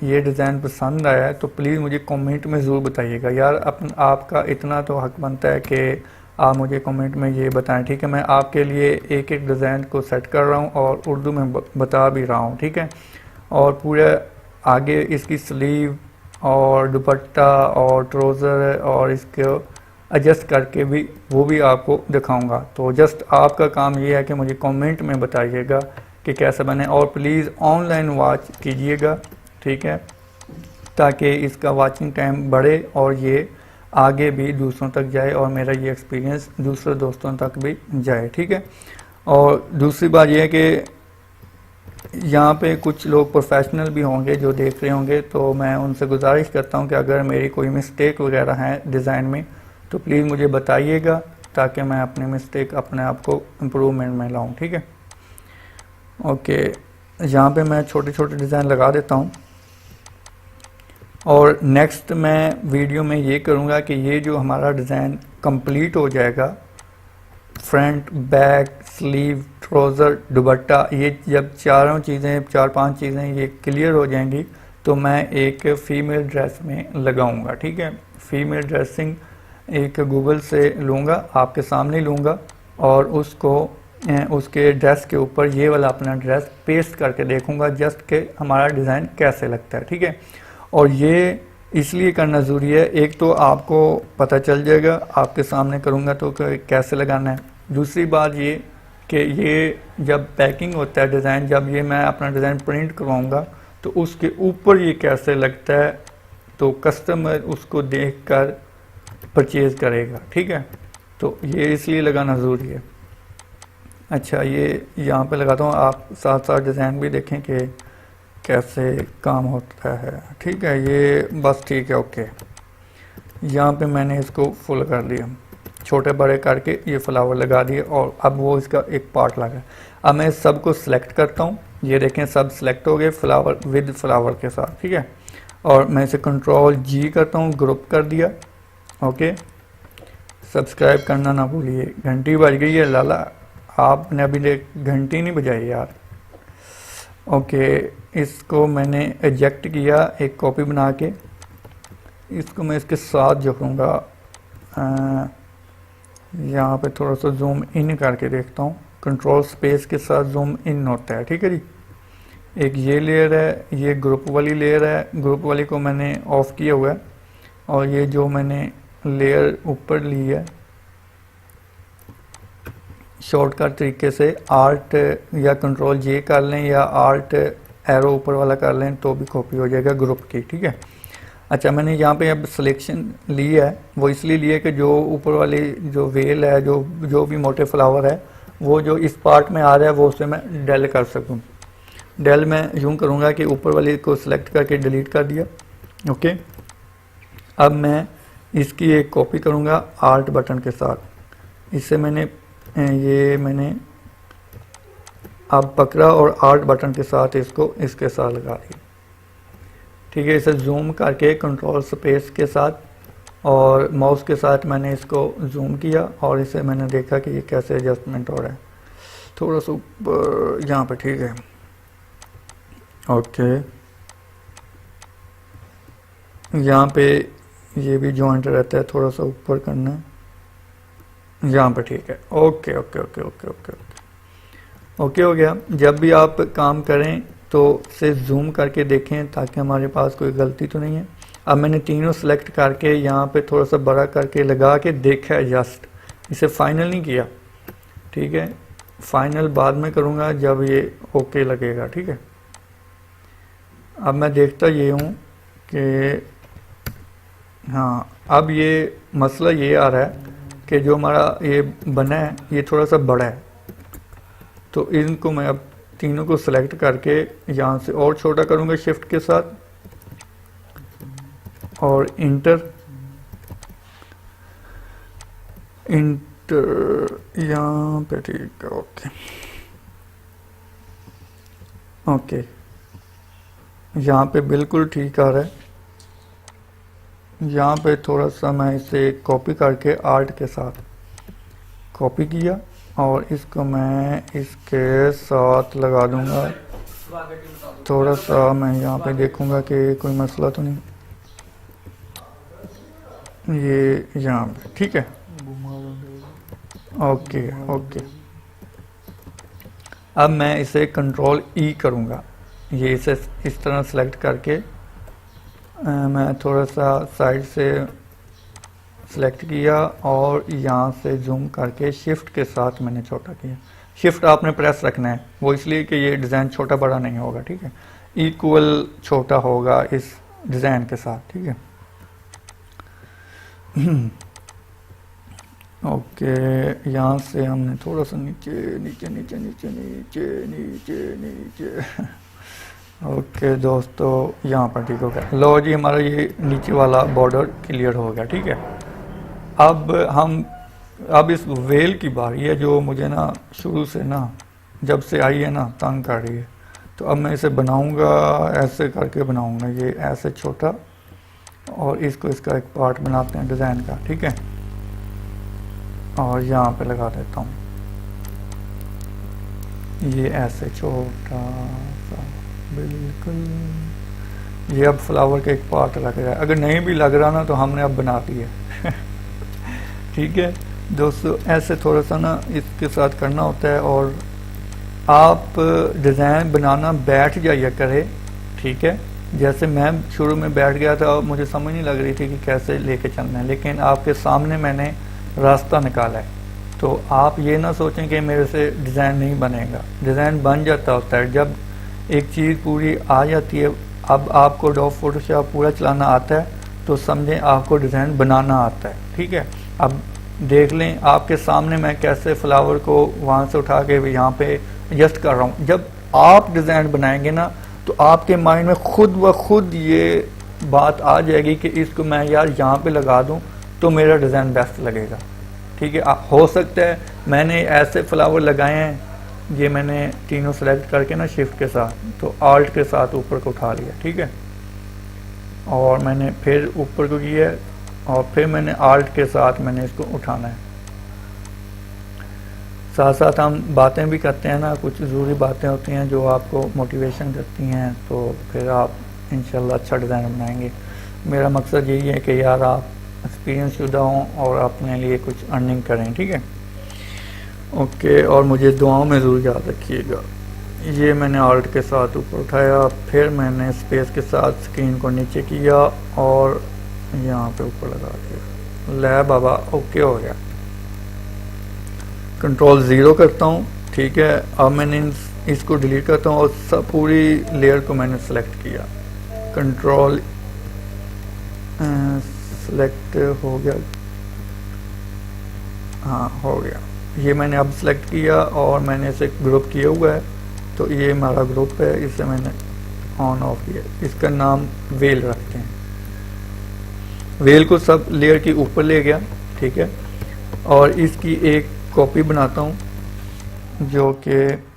ये डिज़ाइन पसंद आया है तो प्लीज़ मुझे कमेंट में ज़रूर बताइएगा यार। आपका इतना तो हक बनता है कि आप मुझे कमेंट में ये बताएं, ठीक है। मैं आपके लिए एक एक डिज़ाइन को सेट कर रहा हूँ और उर्दू में बता भी रहा हूँ, ठीक है। और पूरे आगे इसकी स्लीव और दुपट्टा और ट्राउज़र और इसको एडजस्ट करके भी वो भी आपको दिखाऊंगा। तो जस्ट आपका काम ये है कि मुझे कमेंट में बताइएगा कि कैसा बने और प्लीज़ ऑनलाइन वॉच कीजिएगा, ठीक है, ताकि इसका वॉचिंग टाइम बढ़े और ये आगे भी दूसरों तक जाए और मेरा ये एक्सपीरियंस दूसरे दोस्तों तक भी जाए, ठीक है। और दूसरी बात यह है कि यहाँ पे कुछ लोग प्रोफेशनल भी होंगे जो देख रहे होंगे, तो मैं उनसे गुजारिश करता हूँ कि अगर मेरी कोई मिस्टेक वगैरह है डिज़ाइन में तो प्लीज़ मुझे बताइएगा ताकि मैं अपने मिस्टेक अपने आप को इम्प्रूवमेंट में लाऊँ, ठीक है। ओके, यहाँ पे मैं छोटे छोटे डिज़ाइन लगा देता हूँ और नेक्स्ट मैं वीडियो में ये करूँगा कि ये जो हमारा डिज़ाइन कंप्लीट हो जाएगा, फ्रंट, बैक, स्लीव, ट्राउज़र, दुपट्टा, ये जब चारों चीज़ें, चार पांच चीज़ें ये क्लियर हो जाएंगी तो मैं एक फ़ीमेल ड्रेस में लगाऊंगा, ठीक है। फ़ीमेल ड्रेसिंग एक गूगल से लूँगा, आपके सामने लूँगा और उसको उसके ड्रेस के ऊपर ये वाला अपना ड्रेस पेस्ट करके देखूँगा जस्ट कि हमारा डिज़ाइन कैसे लगता है, ठीक है। और ये इसलिए करना ज़रूरी है, एक तो आपको पता चल जाएगा, आपके सामने करूँगा तो कैसे लगाना है। दूसरी बात ये कि ये जब पैकिंग होता है डिज़ाइन, जब ये मैं अपना डिज़ाइन प्रिंट करवाऊँगा तो उसके ऊपर ये कैसे लगता है तो कस्टमर उसको देखकर परचेज़ करेगा, ठीक है। तो ये इसलिए लगाना ज़रूरी है। अच्छा, ये यहाँ पे लगाता हूँ, आप साथ साथ डिज़ाइन भी देखें कि कैसे काम होता है, ठीक है। ये बस ठीक है, ओके। यहाँ पे मैंने इसको फुल कर दिया, छोटे बड़े करके ये फ्लावर लगा दिए और अब वो इसका एक पार्ट लगा। अब मैं सबको सिलेक्ट करता हूँ, ये देखें सब सिलेक्ट हो गए फ्लावर विद फ्लावर के साथ, ठीक है। और मैं इसे कंट्रोल जी करता हूँ, ग्रुप कर दिया, ओके। सब्सक्राइब करना ना भूलिए, घंटी बज गई है, लाला आपने अभी घंटी नहीं बजाई यार। ओके, इसको मैंने एजेक्ट किया एक कॉपी बना के, इसको मैं इसके साथ जोड़ूँगा। यहाँ पे थोड़ा सा जूम इन करके देखता हूँ, कंट्रोल स्पेस के साथ जूम इन होता है, ठीक है जी। एक ये लेयर है, ये ग्रुप वाली लेयर है, ग्रुप वाली को मैंने ऑफ़ किया हुआ है और ये जो मैंने लेयर ऊपर ली है, शॉर्टकट तरीके से आर्ट या कंट्रोल जे कर लें या आर्ट एरो ऊपर वाला कर लें तो भी कॉपी हो जाएगा ग्रुप की, ठीक है। अच्छा, मैंने यहाँ पे अब सिलेक्शन ली है, वो इसलिए ली है कि जो ऊपर वाली जो वेल है, जो भी मोटे फ्लावर है, वो जो इस पार्ट में आ रहा है वो उसे मैं डेल कर सकूँ। डेल में यूँ करूँगा कि ऊपर वाली को सिलेक्ट करके डिलीट कर दिया। ओके, अब मैं इसकी एक कॉपी करूँगा आर्ट बटन के साथ। इससे मैंने अब पकड़ा और आर्ट बटन के साथ इसको इसके साथ लगा दिया, ठीक है। इसे जूम करके कंट्रोल स्पेस के साथ और माउस के साथ मैंने इसको जूम किया और इसे मैंने देखा कि ये कैसे एडजस्टमेंट हो रहा है, थोड़ा सा ऊपर यहाँ पे, ठीक है। ओके, यहाँ पे ये भी जॉइंट रहता है, थोड़ा सा ऊपर करना है यहाँ पे, ठीक है। Okay okay okay okay okay okay okay हो गया। जब भी आप काम करें तो से जूम करके देखें ताकि हमारे पास कोई गलती तो नहीं है। अब मैंने तीनों सेलेक्ट करके यहाँ पे थोड़ा सा बड़ा करके लगा के देखा है, जस्ट इसे फाइनल नहीं किया, ठीक है। फाइनल बाद में करूँगा जब ये ओके लगेगा, ठीक है। अब मैं देखता ये हूँ कि हाँ, अब ये मसला ये आ रहा है कि जो हमारा ये बना है ये थोड़ा सा बड़ा है, तो इनको मैं अब तीनों को सिलेक्ट करके यहाँ से और छोटा करूँगा शिफ्ट के साथ और इंटर यहाँ पे, ठीक है। ओके ओके, यहाँ पे बिल्कुल ठीक आ रहा है। यहाँ पे थोड़ा सा मैं इसे कॉपी करके आर्ट के साथ कॉपी किया और इसको मैं इसके साथ लगा दूंगा। थोड़ा सा मैं यहाँ पे देखूंगा कि कोई मसला तो नहीं, ये यहाँ पे, ठीक है। ओके ओके, अब मैं इसे कंट्रोल ई करूँगा, ये इसे इस तरह सेलेक्ट करके मैं थोड़ा सा साइड से सेलेक्ट किया और यहाँ से जूम करके शिफ्ट के साथ मैंने छोटा किया। शिफ्ट आपने प्रेस रखना है, वो इसलिए कि ये डिज़ाइन छोटा बड़ा नहीं होगा, ठीक है। इक्वल छोटा होगा इस डिज़ाइन के साथ, ठीक है। ओके, यहाँ से हमने थोड़ा सा नीचे नीचे नीचे नीचे नीचे नीचे नीचे ओके दोस्तों, यहाँ पर ठीक हो गया। लो जी, हमारा ये नीचे वाला बॉर्डर क्लियर हो गया, ठीक है। अब इस वेल की बारी है जो मुझे ना शुरू से ना जब से आई है ना तंग कर रही है। तो अब मैं इसे बनाऊंगा, ऐसे करके बनाऊंगा, ये ऐसे छोटा, और इसको इसका एक पार्ट बनाते हैं डिज़ाइन का, ठीक है। और यहाँ पे लगा देता हूँ ये ऐसे छोटा सा, बिल्कुल। ये अब फ्लावर का एक पार्ट लग रहा है, अगर नहीं भी लग रहा ना तो हमने अब बना दिया ठीक है दोस्तों, ऐसे थोड़ा सा ना इसके साथ करना होता है। और आप डिज़ाइन बनाना बैठ जाइए करें, ठीक है। जैसे मैं शुरू में बैठ गया था, मुझे समझ नहीं लग रही थी कि कैसे लेके चलना है, लेकिन आपके सामने मैंने रास्ता निकाला है। तो आप ये ना सोचें कि मेरे से डिज़ाइन नहीं बनेगा, डिज़ाइन बन जाता होता है जब एक चीज़ पूरी आ जाती है। अब आपको एडोब फोटोशॉप पूरा चलाना आता है तो समझें आपको डिज़ाइन बनाना आता है, ठीक है। अब देख लें आपके सामने मैं कैसे फ्लावर को वहाँ से उठा के यहाँ पे एडजस्ट कर रहा हूँ। जब आप डिज़ाइन बनाएंगे ना तो आपके माइंड में खुद व खुद ये बात आ जाएगी कि इसको मैं यार यहाँ पे लगा दूँ तो मेरा डिज़ाइन बेस्ट लगेगा, ठीक है। हो सकता है मैंने ऐसे फ्लावर लगाए हैं, ये मैंने तीनों सेलेक्ट करके ना शिफ्ट के साथ, तो आल्ट के साथ ऊपर को उठा लिया, ठीक है। और मैंने फिर ऊपर को किया और फिर मैंने आल्ट के साथ मैंने इसको उठाना है। साथ साथ हम बातें भी करते हैं ना, कुछ ज़रूरी बातें होती हैं जो आपको मोटिवेशन करती हैं, तो फिर आप इंशाल्लाह अच्छा डिज़ाइन बनाएंगे। मेरा मकसद यही है कि यार आप एक्सपीरियंस शुदा हों और अपने लिए कुछ अर्निंग करें, ठीक है। ओके, और मुझे दुआओं में ज़रूर याद रखिएगा। ये मैंने आल्ट के साथ ऊपर उठाया, फिर मैंने स्पेस के साथ स्क्रीन को नीचे किया और यहाँ पे ऊपर लगा दिया। ले बाबा ओके हो गया। कंट्रोल 0 करता हूँ, ठीक है। अब मैंने इसको डिलीट करता हूँ और सब पूरी लेयर को मैंने सेलेक्ट किया। कंट्रोल सेलेक्ट हो गया, हाँ हो गया। ये मैंने अब सेलेक्ट किया और मैंने इसे ग्रुप किया हुआ है, तो ये हमारा ग्रुप है, इसे मैंने ऑन ऑफ किया। इसका नाम वेल रखते हैं। वेल को सब लेयर के ऊपर ले गया, ठीक है। और इसकी एक कॉपी बनाता हूँ जो कि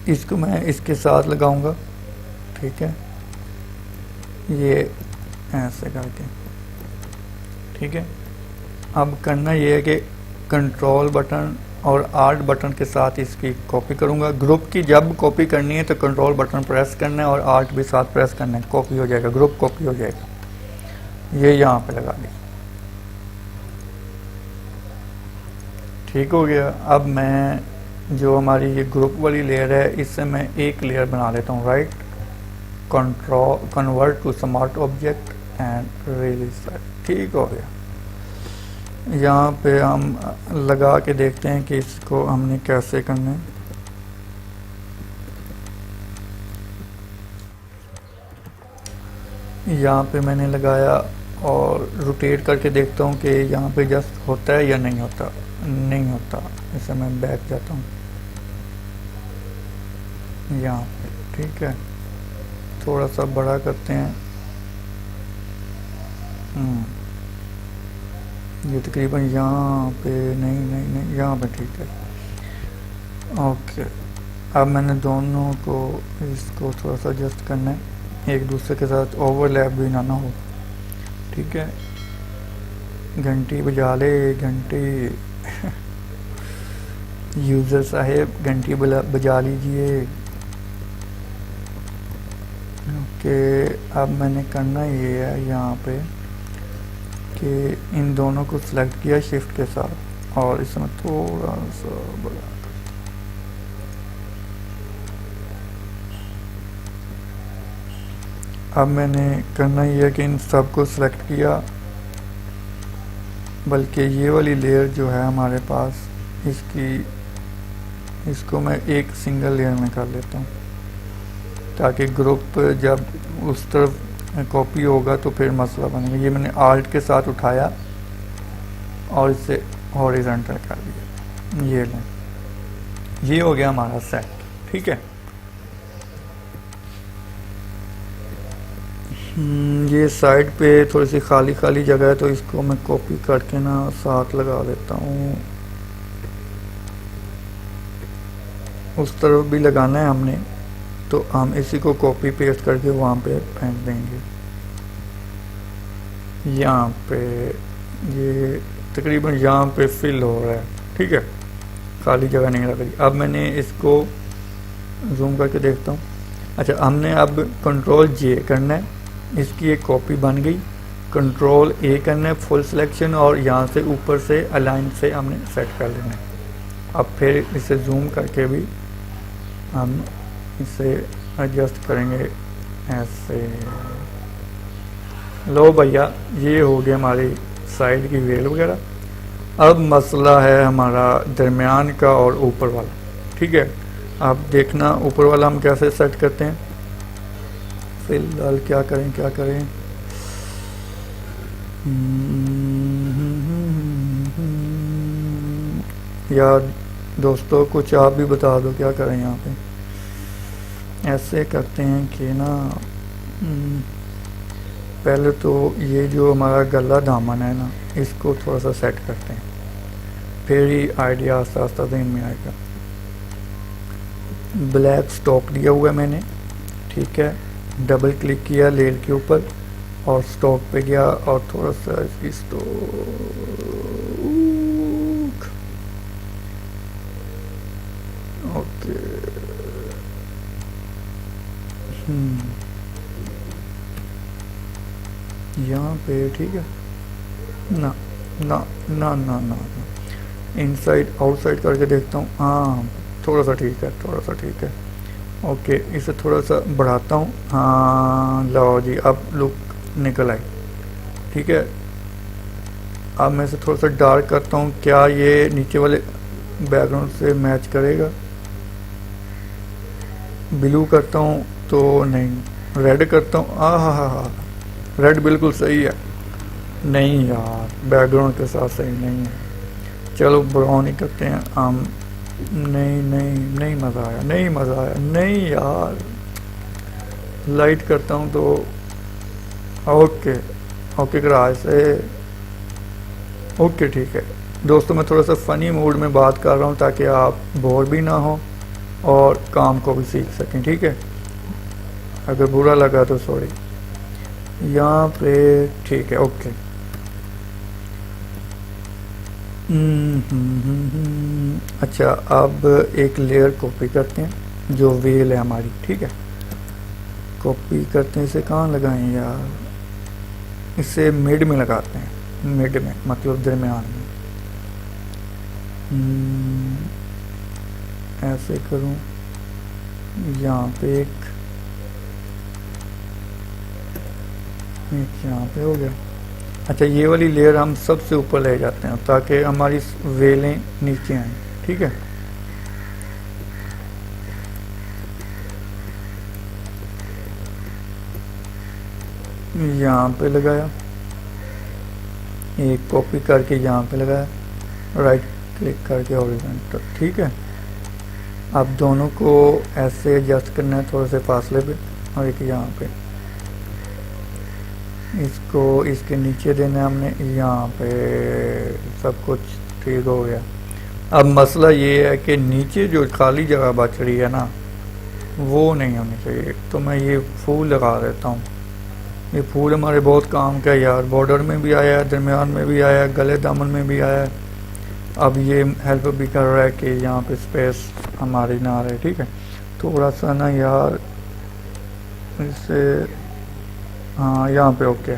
इसको मैं इसके साथ लगाऊंगा, ठीक है। ये ऐसे करके, ठीक है। अब करना ये है कि कंट्रोल बटन और आर्ट बटन के साथ इसकी कॉपी करूंगा। ग्रुप की जब कॉपी करनी है तो कंट्रोल बटन प्रेस करना है और आर्ट भी साथ प्रेस करना है, कॉपी हो जाएगा, ग्रुप कॉपी हो जाएगा। ये यहाँ पे लगा दी, ठीक हो गया। अब मैं जो हमारी ये ग्रुप वाली लेयर है, इससे मैं एक लेयर बना लेता हूँ। Right control convert to smart object and release set, ठीक हो गया। यहाँ पे हम लगा के देखते हैं कि इसको हमने कैसे करना है। यहाँ पे मैंने लगाया और रोटेट करके देखता हूँ कि यहाँ पे जस्ट होता है या नहीं होता। नहीं होता, इसे मैं बैक जाता हूँ यहाँ पे, ठीक है। थोड़ा सा बड़ा करते हैं। ये तकरीबन यहाँ पे नहीं नहीं नहीं यहाँ पे ठीक है, ओके। अब मैंने दोनों को इसको थोड़ा सा एडजस्ट करना है, एक दूसरे के साथ ओवरलैप भी ना हो, ठीक है। घंटी बजा ले घंटी यूज़र साहेब घंटी बजा लीजिए, ओके। अब मैंने करना ये है यहाँ पे कि इन दोनों को सिलेक्ट किया शिफ्ट के साथ और इसमें थोड़ा सा बड़ा। अब मैंने करना ये है कि इन सब को सिलेक्ट किया, बल्कि ये वाली लेयर जो है हमारे पास, इसको मैं एक सिंगल लेयर में कर लेता हूँ, ताकि ग्रुप जब उस तरफ कॉपी होगा तो फिर मसला बनेगा। ये मैंने आल्ट के साथ उठाया और इसे हॉरिजॉन्टल कर दिया, ये लें। ये हो गया हमारा सेट, ठीक है। ये साइड पे थोड़ी सी खाली खाली जगह है, तो इसको मैं कॉपी करके ना साथ लगा देता हूँ। उस तरफ भी लगाना है हमने, तो हम इसी को कॉपी पेस्ट करके वहाँ पे फेंक देंगे। यहाँ पे ये तकरीबन यहाँ पे फिल हो रहा है, ठीक है, खाली जगह नहीं लग रही। अब मैंने इसको जूम करके देखता हूँ। अच्छा, हमने अब कंट्रोल जे करना है, इसकी एक कॉपी बन गई। कंट्रोल ए करना है फुल सिलेक्शन और यहाँ से ऊपर से अलाइन से हमने सेट कर लेना है। अब फिर इसे जूम करके भी हम इसे एडजस्ट करेंगे ऐसे। लो भैया, ये हो गया हमारी साइड की वेल वगैरह। अब मसला है हमारा दरमियान का और ऊपर वाला, ठीक है। अब देखना ऊपर वाला हम कैसे सेट करते हैं। फिलहाल क्या करें यार दोस्तों, कुछ आप भी बता दो क्या करें यहाँ पे। ऐसे करते हैं कि ना, पहले तो ये जो हमारा गला दामन है ना, इसको थोड़ा सा सेट करते हैं, फिर ही आइडिया आस्ता आस्ता दिन में आएगा। ब्लैक स्टॉक दिया हुआ है मैंने, ठीक है। डबल क्लिक किया लेयर के ऊपर और स्टॉक पे गया और थोड़ा सा इसकी स्टॉक, ओके। यहाँ पे ठीक है ना ना ना ना ना, इनसाइड आउटसाइड करके देखता हूँ। हाँ, थोड़ा सा ठीक है, थोड़ा सा ठीक है। ओके, इसे थोड़ा सा बढ़ाता हूँ। हाँ लो जी, अब लुक निकल आई। ठीक है, अब मैं इसे थोड़ा सा डार्क करता हूँ। क्या ये नीचे वाले बैकग्राउंड से मैच करेगा? ब्लू करता हूँ तो नहीं, रेड करता हूँ। हाँ, रेड बिल्कुल सही है। नहीं यार, बैकग्राउंड के साथ सही नहीं है। चलो ब्राउन ही करते हैं हम। नहीं नहीं नहीं, मज़ा आया, नहीं मज़ा आया, नहीं यार। लाइट करता हूँ तो ओके। ओके ग्रास से ओके, ठीक है दोस्तों, मैं थोड़ा सा फ़नी मूड में बात कर रहा हूँ ताकि आप बोर भी ना हो और काम को भी सीख सकें। ठीक है, अगर बुरा लगा तो सॉरी। यहाँ पे ठीक है, ओके। अच्छा, अब एक लेयर कॉपी करते हैं जो वेल है हमारी। ठीक है, कॉपी करते हैं। इसे कहाँ लगाएं यार? इसे मिड में लगाते हैं, मिड में मतलब दरमियान में। ऐसे करूं, यहाँ पे एक यहाँ पे हो गया। अच्छा, ये वाली लेयर हम सबसे ऊपर ले जाते हैं ताकि हमारी वेलें नीचे आएँ। ठीक है, यहाँ पे लगाया, एक कॉपी करके यहाँ पे लगाया, राइट क्लिक करके हॉरिजॉन्टल। ठीक है, अब दोनों को ऐसे एडजस्ट करना है थोड़े से फासले पे, और एक यहाँ पे। इसको इसके नीचे देना है हमने, यहाँ पे सब कुछ ठीक हो गया। अब मसला ये है कि नीचे जो खाली जगह बच रही है ना, वो नहीं होनी चाहिए। तो मैं ये फूल लगा देता हूँ। ये फूल हमारे बहुत काम का है यार, बॉर्डर में भी आया है, दरमियान में भी आया है, गले दामन में भी आया है। अब ये हेल्प भी कर रहा है कि यहाँ पे स्पेस हमारी ना रहे। ठीक है, थोड़ा सा ना यार इसे, हाँ यहाँ पे ओके।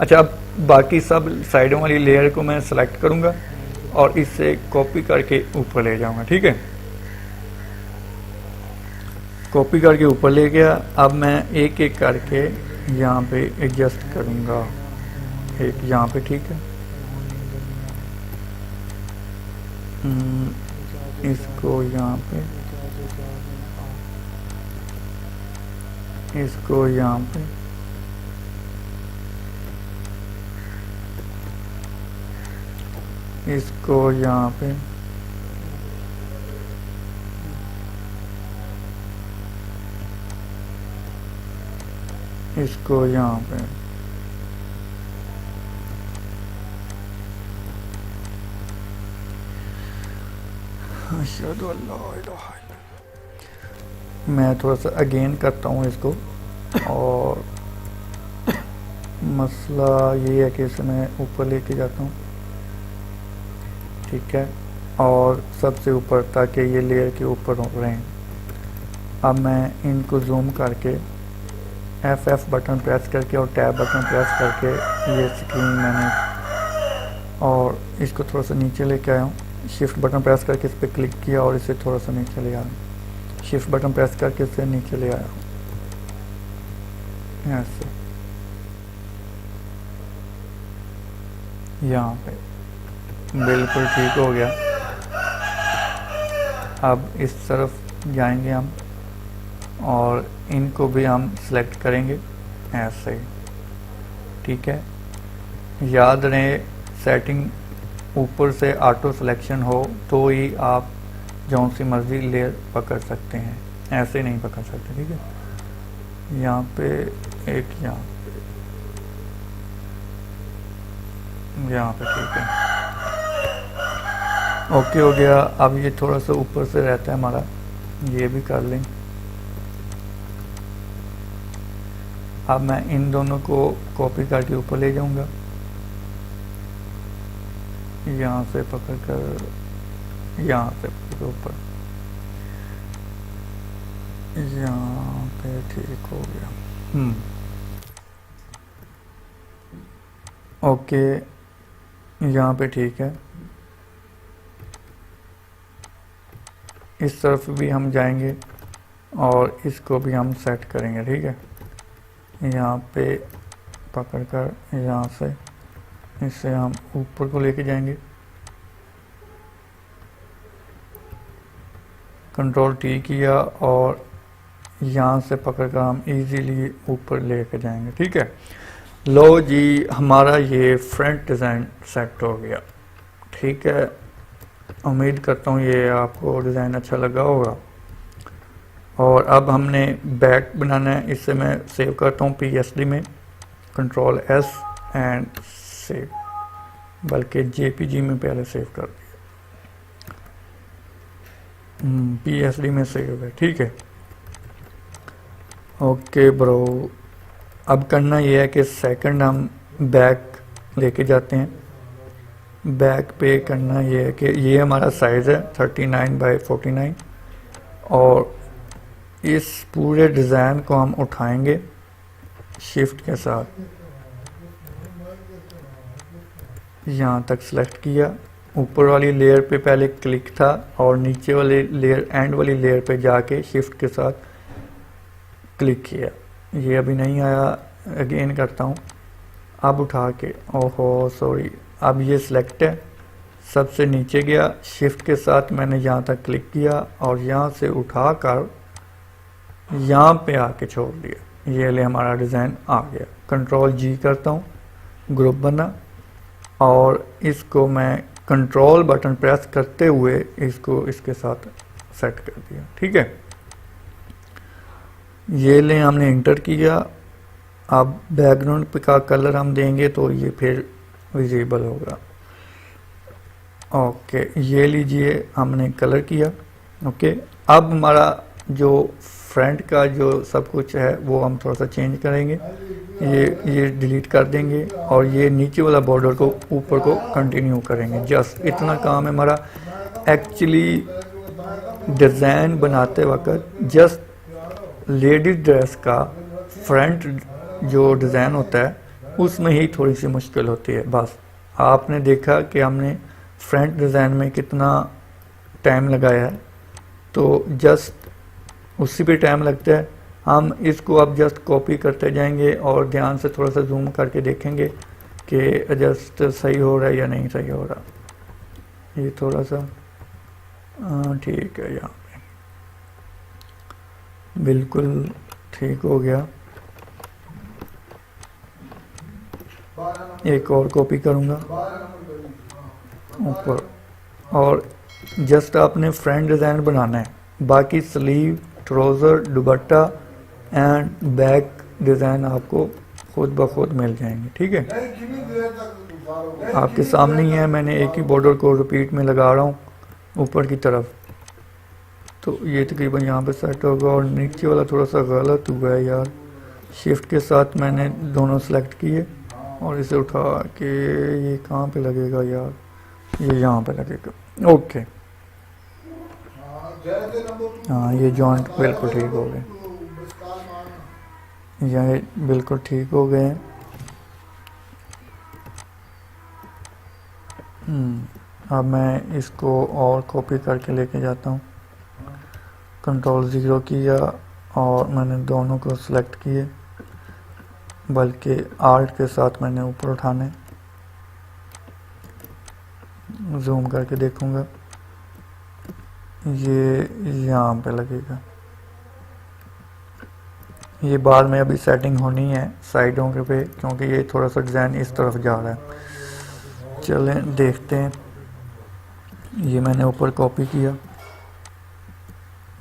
अच्छा, अब बाकी सब साइडों वाली लेयर को मैं सेलेक्ट करूँगा और इससे कॉपी करके ऊपर ले जाऊँगा। ठीक है, कॉपी करके ऊपर ले गया। अब मैं एक एक करके यहाँ पे एडजस्ट करूँगा। एक यहाँ पे, ठीक है। इसको यहाँ पे, इसको यहाँ पे, इसको यहाँ पे, इसको यहाँ पे। मैं थोड़ा सा अगेन करता हूँ इसको, और मसला ये है कि इसे मैं ऊपर लेके जाता हूँ। ठीक है, और सबसे ऊपर ताकि ये लेयर के ऊपर रहें। अब मैं इनको जूम करके F बटन प्रेस करके और टैब बटन प्रेस करके ये स्क्रीन मैंने, और इसको थोड़ा सा नीचे लेके आया हूँ। शिफ्ट बटन प्रेस करके इस पर क्लिक किया और इसे थोड़ा सा नीचे ले आया। शिफ्ट बटन प्रेस करके इसे नीचे ले आया ऐसे, यहाँ पे बिल्कुल ठीक हो गया। अब इस तरफ जाएंगे हम और इनको भी हम सेलेक्ट करेंगे ऐसे ही। ठीक है, याद रहे सेटिंग ऊपर से ऑटो सिलेक्शन हो तो ही आप जौन सी मर्जी लेयर पकड़ सकते हैं, ऐसे नहीं पकड़ सकते। ठीक है, यहाँ पे एक, यहाँ पे ठीक है, ओके हो गया। अब ये थोड़ा सा ऊपर से रहता है हमारा, ये भी कर लें। अब मैं इन दोनों को कॉपी करके ऊपर ले जाऊंगा, यहाँ से पकड़ कर, यहाँ से पकड़ ऊपर, यहाँ पे ठीक हो गया। ओके, यहाँ पे ठीक है। इस तरफ भी हम जाएंगे और इसको भी हम सेट करेंगे, ठीक है। यहाँ पे पकड़कर यहाँ से इसे हम ऊपर को लेके जाएंगे, कंट्रोल टी किया और यहाँ से पकड़कर हम इजीली ऊपर लेके जाएंगे, ठीक है। लो जी, हमारा ये फ्रंट डिज़ाइन सेट हो गया, ठीक है। उम्मीद करता हूँ ये आपको डिज़ाइन अच्छा लगा होगा। और अब हमने बैक बनाना है, इससे मैं सेव करता हूँ PSD में, कंट्रोल S एंड सेव, बल्कि JPG में पहले सेव कर दिया, PSD में सेव है, ठीक है। ओके ब्रो, अब करना ये है कि सेकंड हम बैक लेके जाते हैं। बैक पे करना ये है कि ये हमारा साइज़ है 39x49 और इस पूरे डिज़ाइन को हम उठाएंगे शिफ्ट के साथ, यहाँ तक सेलेक्ट किया। ऊपर वाली लेयर पे पहले क्लिक था और नीचे वाली लेयर, एंड वाली लेयर पे जाके शिफ्ट के साथ क्लिक किया। ये अभी नहीं आया, अगेन करता हूँ। अब उठा के, ओहो सॉरी, अब ये सिलेक्ट है, सबसे नीचे गया, शिफ्ट के साथ मैंने यहाँ तक क्लिक किया और यहाँ से उठा कर यहाँ पे आके छोड़ दिया। ये ले हमारा डिज़ाइन आ गया। कंट्रोल G करता हूँ, ग्रुप बना, और इसको मैं कंट्रोल बटन प्रेस करते हुए इसको इसके साथ सेट कर दिया, ठीक है। ये ले हमने इंटर किया। अब बैकग्राउंड पे का कलर हम देंगे तो ये फिर विजिबल होगा। ओके, ये लीजिए, हमने कलर किया। ओके, अब हमारा जो फ्रंट का जो सब कुछ है वो हम थोड़ा सा चेंज करेंगे। ये डिलीट कर देंगे और ये नीचे वाला बॉर्डर को ऊपर को कंटिन्यू करेंगे। जस्ट इतना काम है हमारा। एक्चुअली डिज़ाइन बनाते वक्त जस्ट लेडीज ड्रेस का फ्रंट जो डिज़ाइन होता है उसमें ही थोड़ी सी मुश्किल होती है। बस आपने देखा कि हमने फ्रंट डिज़ाइन में कितना टाइम लगाया है, तो जस्ट उसी पे टाइम लगता है। हम इसको अब जस्ट कॉपी करते जाएंगे और ध्यान से थोड़ा सा जूम करके देखेंगे कि एडजस्ट सही हो रहा है या नहीं सही हो रहा। ये थोड़ा सा ठीक है, यहाँ पे बिल्कुल ठीक हो गया। एक और कॉपी करूँगा ऊपर, और जस्ट आपने फ्रंट डिज़ाइन बनाना है। बाकी sleeve, trouser, dupatta and back design आपको खुद ब खुद मिल जाएंगे, ठीक है। आपके सामने ही है, मैंने एक ही बॉर्डर को रिपीट में लगा रहा हूँ ऊपर की तरफ। तो ये तकरीबन यहाँ पे सेट होगा। और नीचे वाला थोड़ा सा गलत हुआ है यार। शिफ्ट के साथ मैंने दोनों सेलेक्ट किए और इसे उठा के ये कहाँ पे लगेगा यार, ये यहाँ पे लगेगा। ओके, हाँ, ये जॉइंट बिल्कुल ठीक हो गए, ये बिल्कुल ठीक हो गए। अब मैं इसको और कॉपी करके लेके जाता हूँ। कंट्रोल 0 किया और मैंने दोनों को सिलेक्ट किए, बल्कि आर्ट के साथ मैंने ऊपर उठाने। जूम करके देखूंगा, ये यहाँ पे लगेगा। ये बाद में अभी सेटिंग होनी है साइडों के पे, क्योंकि ये थोड़ा सा डिज़ाइन इस तरफ जा रहा है। चलें देखते हैं। ये मैंने ऊपर कॉपी किया,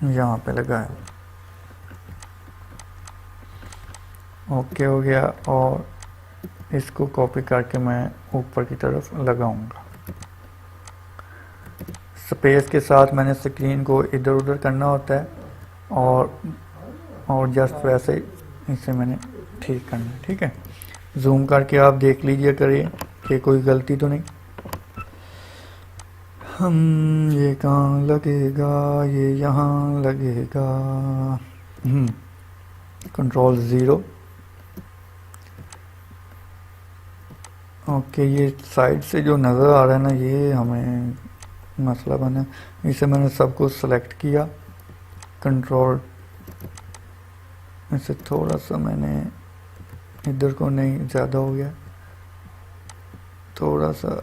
यहाँ पे लगाया, ओके हो गया। और इसको कॉपी करके मैं ऊपर की तरफ लगाऊंगा। स्पेस के साथ मैंने स्क्रीन को इधर उधर करना होता है और जस्ट वैसे इसे मैंने ठीक करना है, ठीक है। जूम करके आप देख लीजिए करिए कि कोई गलती तो नहीं। ये कहाँ लगेगा, ये यहाँ लगेगा। कंट्रोल 0। ओके, ये साइड से जो नज़र आ रहा है ना, ये हमें मसला बना। इसे मैंने सब कुछ सेलेक्ट किया, कंट्रोल इसे थोड़ा सा मैंने इधर को नहीं, ज़्यादा हो गया, थोड़ा सा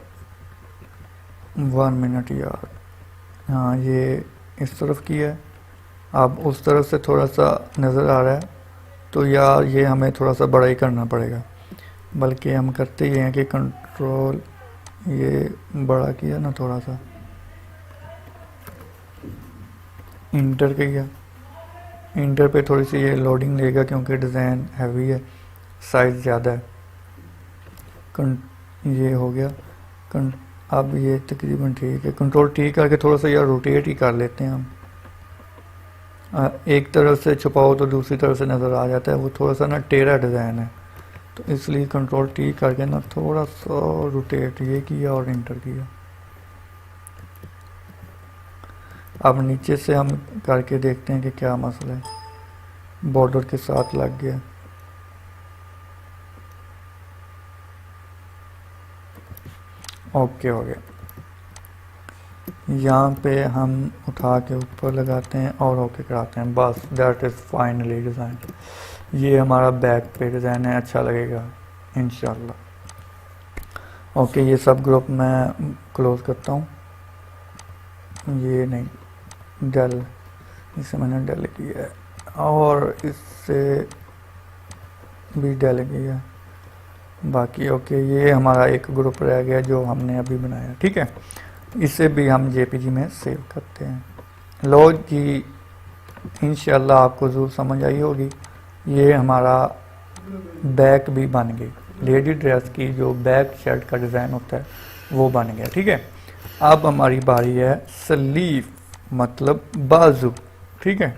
1 मिनट यार। हाँ ये इस तरफ की है, अब उस तरफ से थोड़ा सा नज़र आ रहा है, तो यार ये हमें थोड़ा सा बड़ा ही करना पड़ेगा। बल्कि हम करते ही हैं कि कंट्रोल ये बड़ा किया ना, थोड़ा सा इंटर किया, इंटर पे थोड़ी सी ये लोडिंग लेगा क्योंकि डिज़ाइन हैवी है, साइज़ ज़्यादा है। ये हो गया। अब ये तकरीबन ठीक है। कंट्रोल टी करके थोड़ा सा यार रोटेट ही कर लेते हैं हम। एक तरफ से छुपाओ तो दूसरी तरफ से नज़र आ जाता है, वो थोड़ा सा ना टेढ़ा डिज़ाइन है, तो इसलिए कंट्रोल टी करके ना थोड़ा सा रोटेट ये किया और इंटर किया। अब नीचे से हम करके देखते हैं कि क्या मसला है। बॉर्डर के साथ लग गया। ओके हो गया। यहाँ पे हम उठा के ऊपर लगाते हैं और ओके कराते हैं, बस दैट इज़ फाइनली डिज़ाइन। ये हमारा बैक पे डिज़ाइन है, अच्छा लगेगा इंशाल्लाह। ओके ये सब ग्रुप मैं क्लोज करता हूँ। ये नहीं, डेल, इसे मैंने डेल किया है और इससे भी डेल किया है। बाकी ओके ये हमारा एक ग्रुप रह गया जो हमने अभी बनाया, ठीक है। इसे भी हम जेपीजी में सेव करते हैं। लो जी, इंशाल्लाह आपको ज़रूर समझ आई होगी। ये हमारा बैक भी बन गई, लेडी ड्रेस की जो बैक शर्ट का डिज़ाइन होता है वो बन गया, ठीक है। अब हमारी बारी है स्लीव, मतलब बाजू, ठीक है।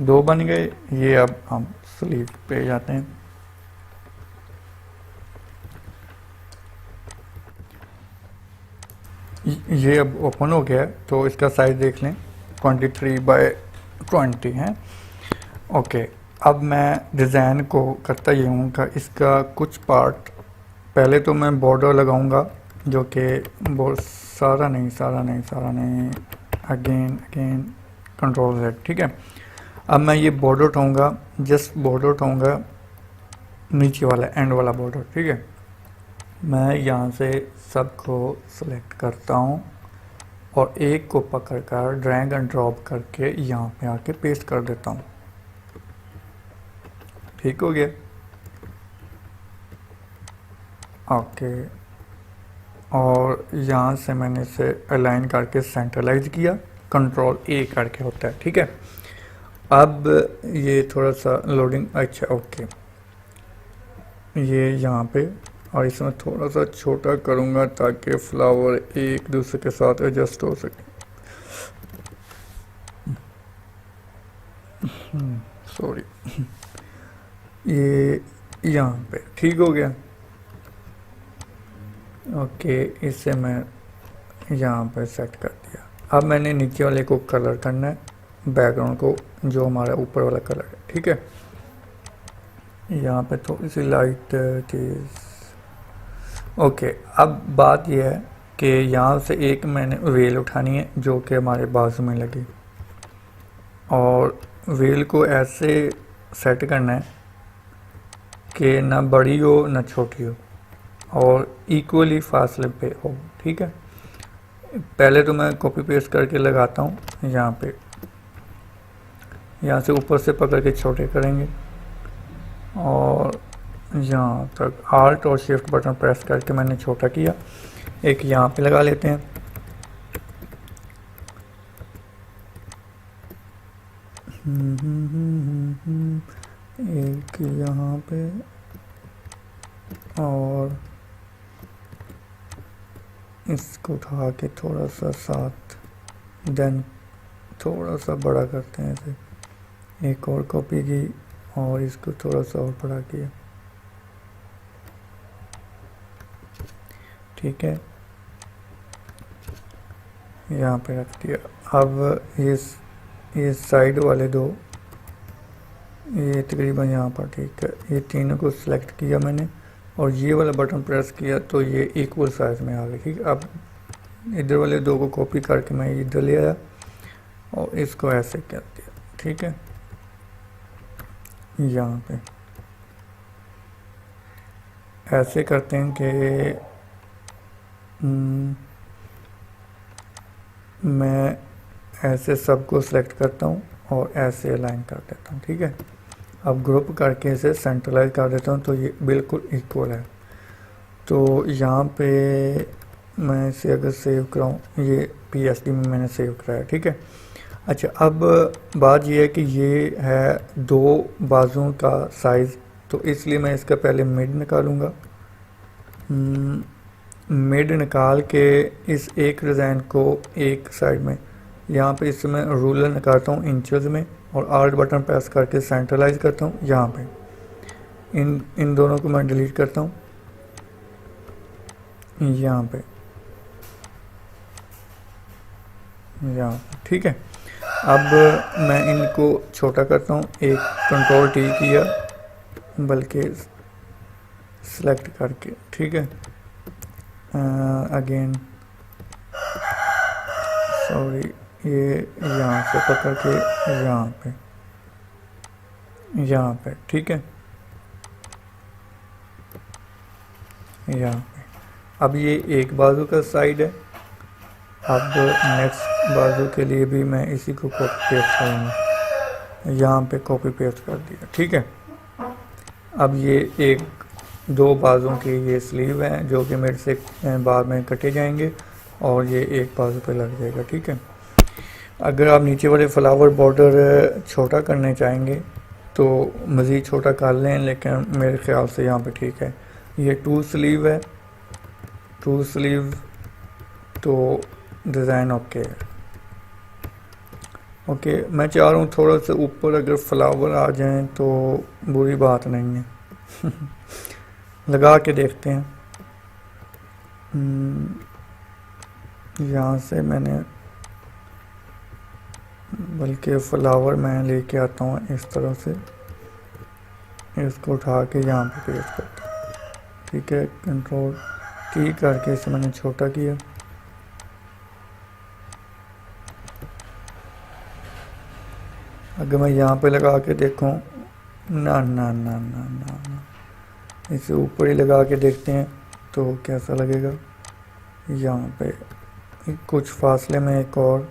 2 बन गए। ये अब हम स्लीव पे जाते हैं। ये अब ओपन हो गया, तो इसका साइज़ देख लें, 23x20 है। ओके अब मैं डिज़ाइन को करता ये हूँ कि इसका कुछ पार्ट पहले तो मैं बॉर्डर लगाऊंगा, जो कि सारा नहीं, अगेन कंट्रोल Z, ठीक है। अब मैं ये बॉर्डर उठाऊंगा, जस्ट बॉर्डर उठाऊंगा, नीचे वाला एंड वाला बॉर्डर, ठीक है। मैं यहाँ से सबको सेलेक्ट करता हूँ और एक को पकड़कर ड्रैग एंड ड्रॉप करके यहाँ पे आके पेस्ट कर देता हूँ, ठीक हो गया। ओके और यहाँ से मैंने इसे अलाइन करके सेंट्रलाइज किया, कंट्रोल A करके होता है, ठीक है। अब ये थोड़ा सा लोडिंग, अच्छा ओके, ये यहाँ पे, और इसमें थोड़ा सा छोटा करूँगा ताकि फ्लावर एक दूसरे के साथ एडजस्ट हो सके। सॉरी, ये यहाँ पे ठीक हो गया। ओके इसे मैं यहाँ पे सेट कर दिया। अब मैंने नीचे वाले को कलर करना है, बैकग्राउंड को, जो हमारा ऊपर वाला कलर है, ठीक है। यहाँ पे थोड़ी सी लाइट चीज़। ओके अब बात यह है कि यहाँ से एक मैंने वेल उठानी है जो कि हमारे बाजू में लगे, और वेल को ऐसे सेट करना है कि ना बड़ी हो ना छोटी हो और इक्वली फासले पे हो, ठीक है। पहले तो मैं कॉपी पेस्ट करके लगाता हूँ यहाँ पे, यहाँ से ऊपर से पकड़ के छोटे करेंगे और यहाँ तक आल्ट और शिफ्ट बटन प्रेस करके मैंने छोटा किया। एक यहाँ पे लगा लेते हैं, एक यहाँ पे और इसको उठा के थोड़ा सा साथ, देन थोड़ा सा बड़ा करते हैं इसे, एक और कॉपी की और इसको थोड़ा सा और बड़ा किया, ठीक है। यहाँ पे रख दिया। अब ये साइड वाले दो, ये तकरीबन यहाँ पर, ठीक है। ये तीनों को सिलेक्ट किया मैंने और ये वाला बटन प्रेस किया तो ये इक्वल साइज में आ गए, ठीक है। अब इधर वाले दो को कॉपी करके मैं इधर ले आया और इसको ऐसे कर दिया, ठीक है। यहाँ पे ऐसे करते हैं कि मैं ऐसे सबको सिलेक्ट करता हूँ और ऐसे अलाइन कर देता हूँ, ठीक है। अब ग्रुप करके इसे सेंट्रलाइज कर देता हूँ तो ये बिल्कुल इक्वल है। तो यहाँ पे मैं इसे अगर सेव कराऊँ, ये PSD में मैंने सेव कराया, ठीक है। अच्छा, अब बात ये है कि ये है दो बाजुओं का साइज़, तो इसलिए मैं इसका पहले मिड निकालूंगा। मिड निकाल के इस एक डिज़ाइन को एक साइड में यहाँ पे इसमें रूलर निकालता हूँ इंचेस में और आल्ट बटन प्रेस करके सेंट्रलाइज करता हूँ। यहाँ पे इन दोनों को मैं डिलीट करता हूँ यहाँ पे, ठीक है। अब मैं इनको छोटा करता हूँ, एक Ctrl T किया बल्कि सेलेक्ट करके, ठीक है। अगेन सॉरी, ये यहाँ से पकड़ के यहाँ पे, ठीक है, यहाँ पे। अब ये एक बाजू का साइड है। अब नेक्स्ट बाजू के लिए भी मैं इसी को कॉपी पेस्ट करूँगा, यहाँ पे कॉपी पेस्ट कर दिया, ठीक है। अब ये एक दो बाजुओं की ये स्लीव है जो कि मेरे से बाद में कटे जाएंगे और ये एक बाजू पे लग जाएगा, ठीक है। अगर आप नीचे वाले फ्लावर बॉर्डर छोटा करने चाहेंगे तो मज़ीद छोटा कर लें, लेकिन मेरे ख्याल से यहाँ पे ठीक है। ये टू स्लीव है, टू स्लीव, तो डिज़ाइन ओके है। ओके, मैं चाह रहा हूँ थोड़ा सा ऊपर अगर फ्लावर आ जाएं तो बुरी बात नहीं है। लगा के देखते हैं। यहाँ से मैंने बल्कि फ्लावर मैं लेके आता हूँ इस तरह से, इसको उठा के यहाँ पे पेस्ट करता हूँ, ठीक है। Ctrl T करके इसे मैंने छोटा किया। अगर मैं यहाँ पे लगा के देखूँ, ना ना ना ना ना ना, इसे ऊपर ही लगा के देखते हैं तो कैसा लगेगा। यहाँ पे कुछ फासले में एक और,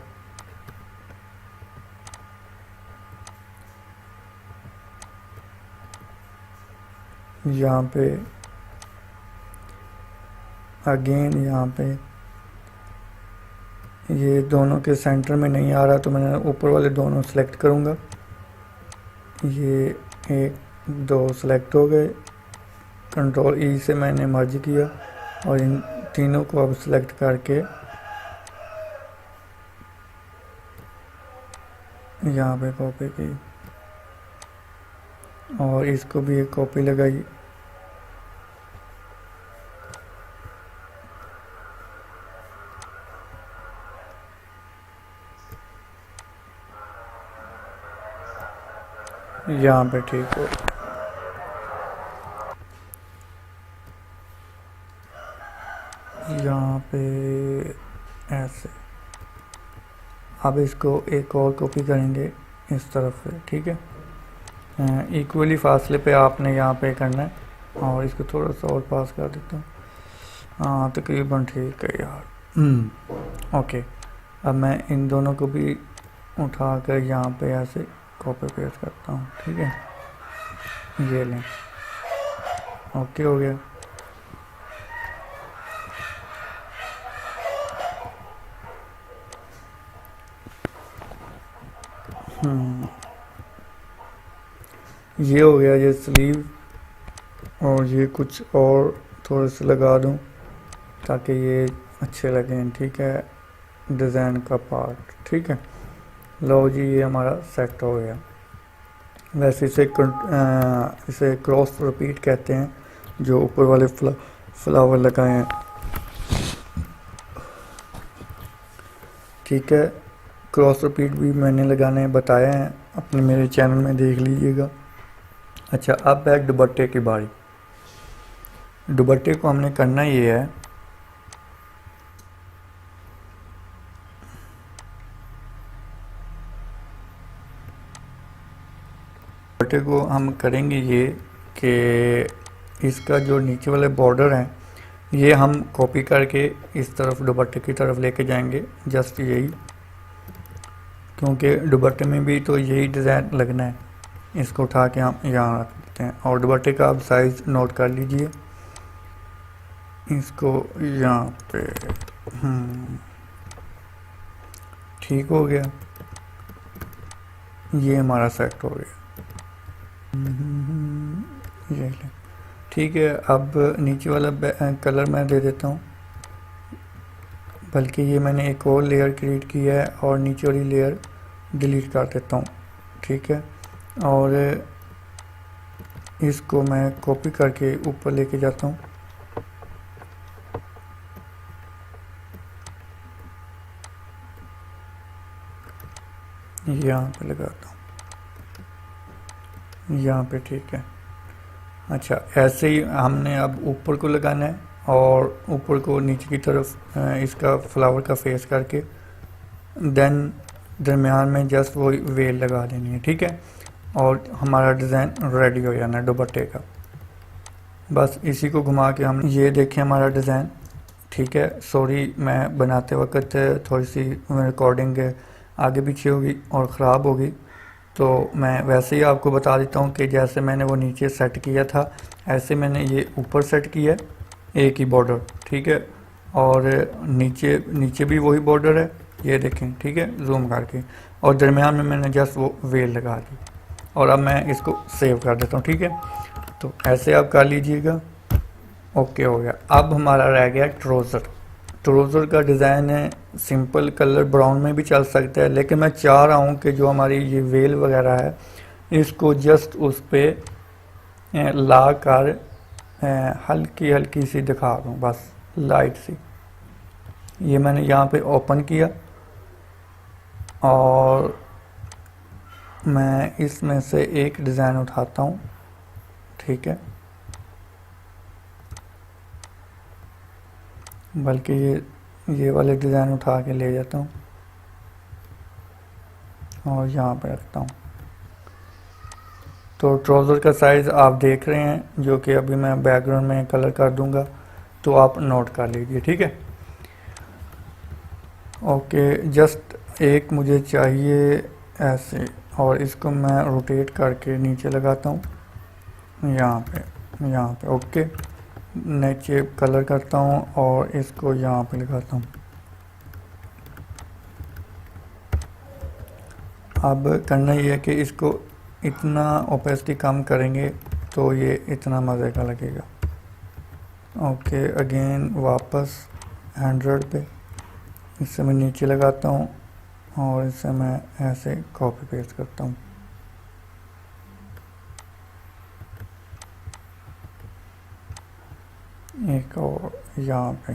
यहाँ पे अगेन, यहाँ पे ये दोनों के सेंटर में नहीं आ रहा तो मैं ऊपर वाले दोनों सेलेक्ट करूँगा। ये एक दो सेलेक्ट हो गए, Ctrl E से मैंने मर्ज किया और इन तीनों को अब सेलेक्ट करके यहाँ पे कॉपी की और इसको भी एक कॉपी लगाई। यहाँ पे ठीक हो, यहाँ पे ऐसे। अब इसको एक और कॉपी करेंगे इस तरफ से, ठीक है। इक्वली फासले पे आपने यहाँ पे करना है और इसको थोड़ा सा और पास कर देता हूँ। हाँ, तकरीबन ठीक है यार। ओके, अब मैं इन दोनों को भी उठा कर यहाँ पे ऐसे कॉपी पेस्ट करता हूँ, ठीक है। ये लें, ओके हो गया। ये हो गया ये स्लीव, और ये कुछ और थोड़े से लगा दूँ ताकि ये अच्छे लगें, ठीक है, डिज़ाइन का पार्ट, ठीक है। लो जी, ये हमारा सेट हो गया। वैसे इसे क्रॉस रिपीट कहते हैं, जो ऊपर वाले फ्लावर लगाए हैं, ठीक है। क्रॉस रिपीट भी मैंने लगाने बताया है, अपने मेरे चैनल में देख लीजिएगा। अच्छा, अब है दुपट्टे की बारी। दुपट्टे को हमने करना ये है, दुपट्टे को हम करेंगे ये कि इसका जो नीचे वाले बॉर्डर हैं ये हम कॉपी करके इस तरफ दुपट्टे की तरफ लेके जाएंगे, जस्ट यही, क्योंकि दुपट्टे में भी तो यही डिज़ाइन लगना है। इसको उठा के हम यहाँ रख देते हैं और दुपट्टे का आप साइज़ नोट कर लीजिए। इसको यहाँ पे ठीक हो गया, ये हमारा सेट हो गया। ये ले, ठीक है। अब नीचे वाला कलर मैं दे देता हूँ, बल्कि ये मैंने एक और लेयर क्रिएट किया है और नीचे वाली लेयर डिलीट कर देता हूँ, ठीक है। और इसको मैं कॉपी करके ऊपर लेके जाता हूँ, यहाँ पे लगाता हूँ, यहाँ पे, ठीक है। अच्छा, ऐसे ही हमने अब ऊपर को लगाना है और ऊपर को नीचे की तरफ इसका फ्लावर का फेस करके देन दरमियान में जस्ट वो वेल लगा देनी है, ठीक है। और हमारा डिज़ाइन रेडी हो जाना है दुपट्टे का। बस इसी को घुमा के हम, ये देखें हमारा डिज़ाइन, ठीक है। सॉरी, मैं बनाते वक्त थोड़ी सी रिकॉर्डिंग आगे पीछे होगी और ख़राब होगी, तो मैं वैसे ही आपको बता देता हूँ कि जैसे मैंने वो नीचे सेट किया था ऐसे मैंने ये ऊपर सेट किया है, एक ही बॉर्डर, ठीक है। और नीचे भी वही बॉर्डर है, ये देखें, ठीक है, जूम करके। और दरमियान में मैंने जस्ट वो वेल लगा दी और अब मैं इसको सेव कर देता हूँ, ठीक है। तो ऐसे आप कर लीजिएगा, ओके हो गया। अब हमारा रह गया ट्राउज़र। ट्राउज़र का डिज़ाइन है सिंपल, कलर ब्राउन में भी चल सकता है, लेकिन मैं चाह रहा हूँ कि जो हमारी ये वेल वगैरह है इसको जस्ट उस पर ला कर हल्की हल्की सी दिखा दूँ, बस लाइट सी। ये मैंने यहाँ पे ओपन किया और मैं इसमें से एक डिज़ाइन उठाता हूँ, ठीक है। बल्कि ये वाले डिज़ाइन उठा के ले जाता हूँ और यहाँ पे रखता हूँ। तो ट्राउज़र का साइज़ आप देख रहे हैं, जो कि अभी मैं बैकग्राउंड में कलर कर दूँगा, तो आप नोट कर लीजिए, ठीक है। ओके, जस्ट एक मुझे चाहिए ऐसे, और इसको मैं रोटेट करके नीचे लगाता हूँ, यहाँ पे, ओके। नीचे कलर करता हूँ और इसको यहाँ पे लगाता हूँ। अब करना ये है कि इसको इतना ओपेसिटी कम करेंगे तो ये इतना मज़े का लगेगा। ओके, अगेन वापस 100 पे, इससे मैं नीचे लगाता हूँ और इससे मैं ऐसे कॉपी पेस्ट करता हूँ। एक और यहाँ पे।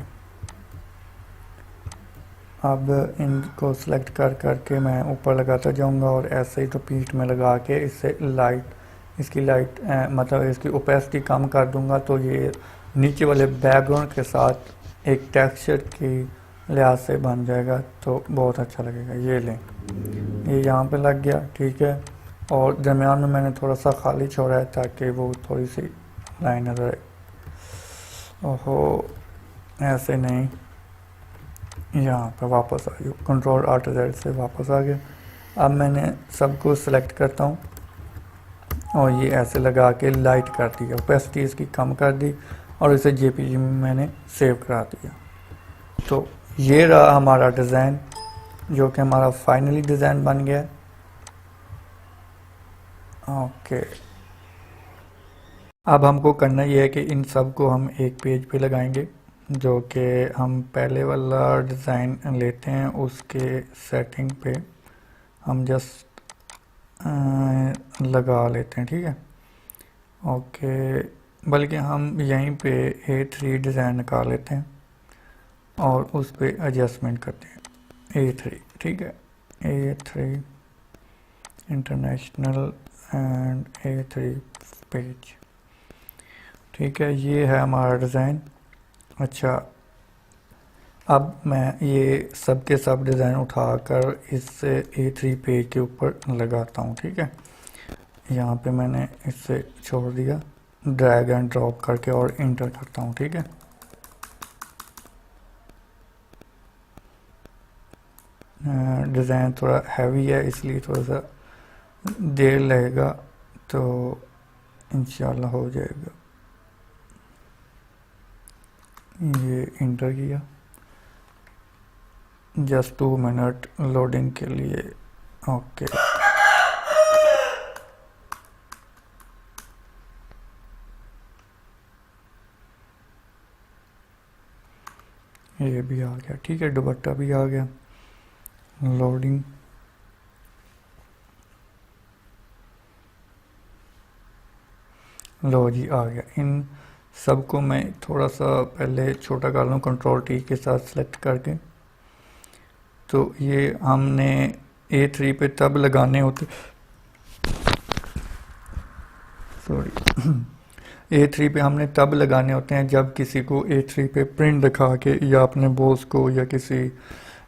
अब इनको सेलेक्ट कर करके मैं ऊपर लगाता जाऊँगा और ऐसे ही तो पीठ में लगा के इससे इसकी लाइट मतलब इसकी ओपेसिटी कम कर दूँगा, तो ये नीचे वाले बैकग्राउंड के साथ एक टेक्सचर की लिहाज से बन जाएगा, तो बहुत अच्छा लगेगा। ये लें, ये यहाँ पे लग गया, ठीक है। और दरमियान में मैंने थोड़ा सा खाली छोड़ा है ताकि वो थोड़ी सी लाइन नजर आए। ओहो, ऐसे नहीं, यहाँ पे वापस आ गया, कंट्रोल Alt Z से वापस आ गया। अब मैंने सबको सिलेक्ट करता हूँ और ये ऐसे लगा के लाइट कर दिया, ओपेसिटी इसकी कम कर दी और इसे JPG में मैंने सेव करा दिया। तो ये रहा हमारा डिज़ाइन, जो कि हमारा फाइनली डिज़ाइन बन गया। ओके, अब हमको करना ये है कि इन सब को हम एक पेज पे लगाएंगे, जो कि हम पहले वाला डिज़ाइन लेते हैं, उसके सेटिंग पे हम जस्ट लगा लेते हैं, ठीक है। ओके, बल्कि हम यहीं पे A3 डिज़ाइन निकाल लेते हैं और उस पे एडजस्टमेंट करते हैं, A3, ठीक है। A3 international and A3 page, ठीक है। ये है हमारा डिज़ाइन। अच्छा, अब मैं ये सब के सब डिज़ाइन उठाकर इस A3 पेज के ऊपर लगाता हूँ, ठीक है। यहाँ पे मैंने इससे छोड़ दिया, ड्रैग एंड ड्रॉप करके और इंटर करता हूँ। ठीक है, डिज़ाइन थोड़ा हैवी है इसलिए थोड़ा सा देर लगेगा, तो इंशाल्लाह हो जाएगा। ये इंटर किया, जस्ट 2 मिनट लोडिंग के लिए। ओके, ये भी आ गया। ठीक है, दुपट्टा भी आ गया। लोडिंग, लो जी आ गया। इन सबको मैं थोड़ा सा पहले छोटा कर लूँ कंट्रोल टी के साथ सेलेक्ट करके। तो ये हमने A3 पे तब लगाने होते, सॉरी A3 पे हमने तब लगाने होते हैं जब किसी को A3 पे प्रिंट दिखा के, या अपने बॉस को या किसी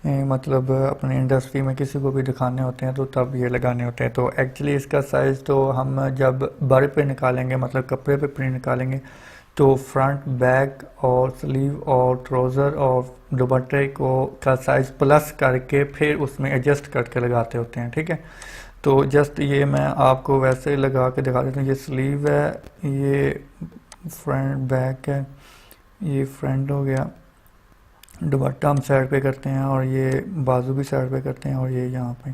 मतलब अपने इंडस्ट्री में किसी को भी दिखाने होते हैं, तो तब ये लगाने होते हैं। तो एक्चुअली इसका साइज़ तो हम जब बर पे निकालेंगे, मतलब कपड़े पे प्रिंट निकालेंगे, तो फ्रंट बैक और स्लीव और ट्राउज़र और दुपट्टे को का साइज़ प्लस करके फिर उसमें एडजस्ट करके लगाते होते हैं। ठीक है, तो जस्ट ये मैं आपको वैसे लगा के दिखा देता हूँ। ये स्लीव है, ये फ्रंट बैक है, ये फ्रंट हो गया, दुपट्टा हम साइड पे करते हैं और ये बाजू भी साइड पे करते हैं और ये यहाँ पे।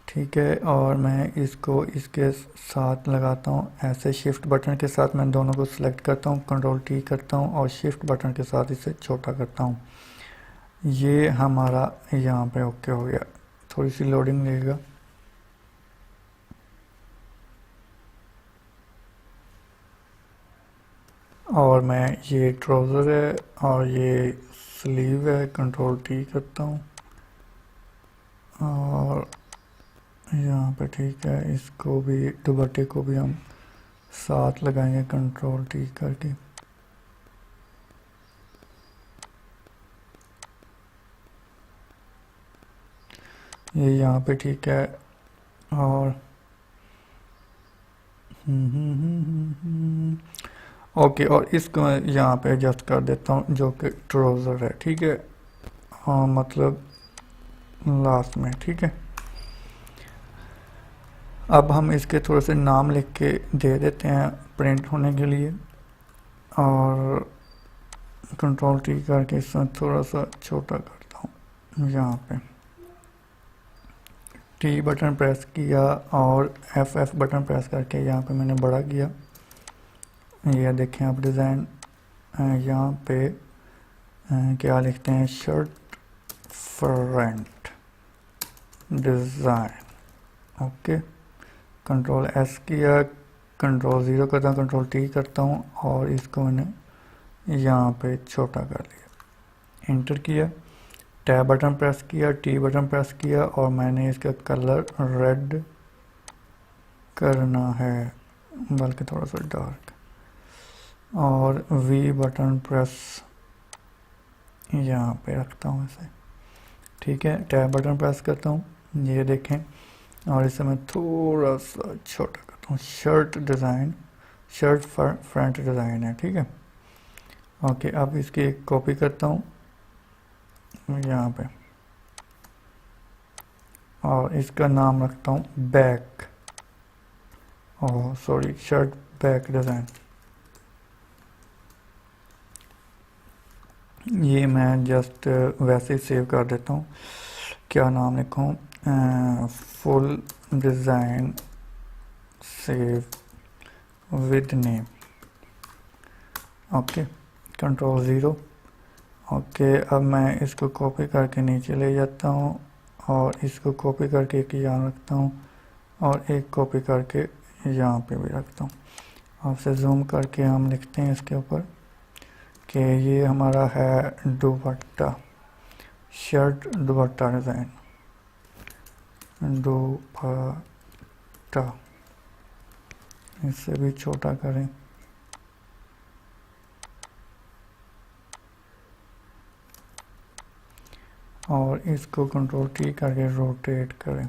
ठीक है, और मैं इसको इसके साथ लगाता हूँ ऐसे, शिफ्ट बटन के साथ मैं दोनों को सिलेक्ट करता हूँ, कंट्रोल टी करता हूँ और शिफ्ट बटन के साथ इसे छोटा करता हूँ। ये हमारा यहाँ पे ओके हो गया। थोड़ी सी लोडिंग लेगा। और मैं ये ट्राउज़र है और ये स्लीव है, कंट्रोल टी करता हूँ और यहाँ पे ठीक है, इसको भी दुपट्टे को भी हम साथ लगाएंगे कंट्रोल टी करके। ये यहाँ पे ठीक है। और ओके, और इसको मैं यहाँ पे एडजस्ट कर देता हूँ, जो कि ट्राउज़र है। ठीक है, हाँ मतलब लास्ट में। ठीक है, अब हम इसके थोड़े से नाम लिख के दे देते हैं प्रिंट होने के लिए, और कंट्रोल टी करके इसमें थोड़ा सा छोटा करता हूँ। यहाँ पे टी बटन प्रेस किया और F बटन प्रेस करके यहाँ पे मैंने बड़ा किया। ये देखें आप डिज़ाइन, यहाँ पे क्या लिखते हैं, shirt front design. Okay, control S किया, कंट्रोल 0 करता हूँ, कंट्रोल T करता हूँ और इसको मैंने यहाँ पे छोटा कर लिया, इंटर किया, टैब बटन प्रेस किया, T बटन प्रेस किया और मैंने इसका कलर रेड करना है, बल्कि थोड़ा सा डार्क, और V बटन प्रेस यहाँ पे रखता हूँ इसे। ठीक है, टैब बटन प्रेस करता हूँ, ये देखें, और इसे मैं थोड़ा सा छोटा करता हूँ। Shirt design, shirt front design है। ठीक है, ओके, अब इसकी एक कॉपी करता हूँ यहाँ पे और इसका नाम रखता हूँ back, oh sorry, shirt back design. ये मैं जस्ट वैसे ही सेव कर देता हूँ। क्या नाम लिखूँ, full design save with name. Okay, control 0। Okay, अब मैं इसको कॉपी करके नीचे ले जाता हूँ और इसको कॉपी करके एक यहाँ रखता हूँ और एक कॉपी करके यहाँ पे भी रखता हूँ। आपसे जूम करके हम लिखते हैं इसके ऊपर कि ये हमारा है दुपट्टा, शर्ट दुपट्टा डिज़ाइन, दुपट्टा। इससे भी छोटा करें, और इसको कंट्रोल T करके रोटेट करें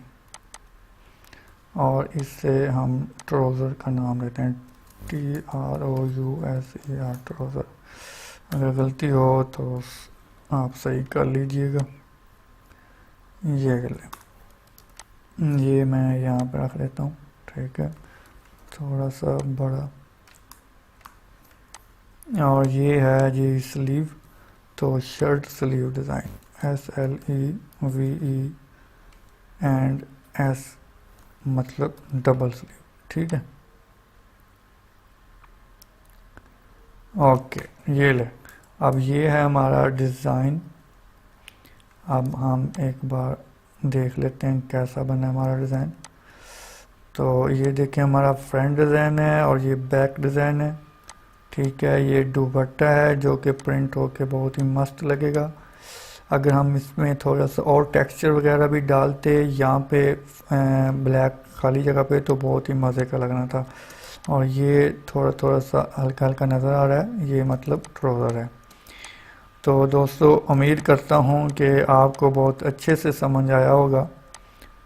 और इससे हम ट्राउज़र का नाम लेते हैं TROUSER ट्राउज़र। अगर गलती हो तो आप सही कर लीजिएगा। ये कर लें, ये मैं यहाँ पे रख लेता हूँ, ठीक है, थोड़ा सा बड़ा। और ये है जी स्लीव, तो shirt sleeve design SLEVE and S मतलब डबल स्लीव, ठीक है। ओके, ये ले, अब ये है हमारा डिज़ाइन। अब हम एक बार देख लेते हैं कैसा बना हमारा डिज़ाइन। तो ये देखें हमारा फ्रंट डिज़ाइन है और ये बैक डिज़ाइन है, ठीक है। ये दुपट्टा है जो कि प्रिंट होके बहुत ही मस्त लगेगा। अगर हम इसमें थोड़ा सा और टेक्सचर वगैरह भी डालते यहाँ पे ब्लैक खाली जगह पे, तो बहुत ही मज़े का लगना था। और ये थोड़ा सा हल्का हल्का नज़र आ रहा है, ये मतलब ट्राउज़र है। तो दोस्तों उम्मीद करता हूँ कि आपको बहुत अच्छे से समझ आया होगा।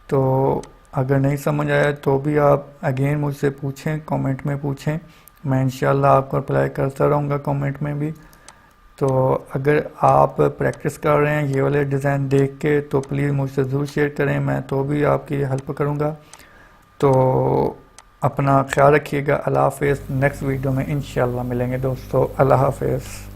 तो अगर नहीं समझ आया तो भी आप अगेन मुझसे पूछें, कमेंट में पूछें, मैं इंशाल्लाह आपको रिप्लाई करता रहूँगा कमेंट में भी। तो अगर आप प्रैक्टिस कर रहे हैं ये वाले डिज़ाइन देख के तो प्लीज़ मुझसे ज़रूर शेयर करें, मैं तो भी आपकी हेल्प करूँगा। तो अपना ख्याल रखिएगा। अल्लाह हाफ़िज़। नेक्स्ट वीडियो में इंशाल्लाह मिलेंगे दोस्तों। अल्लाह हाफ़िज़।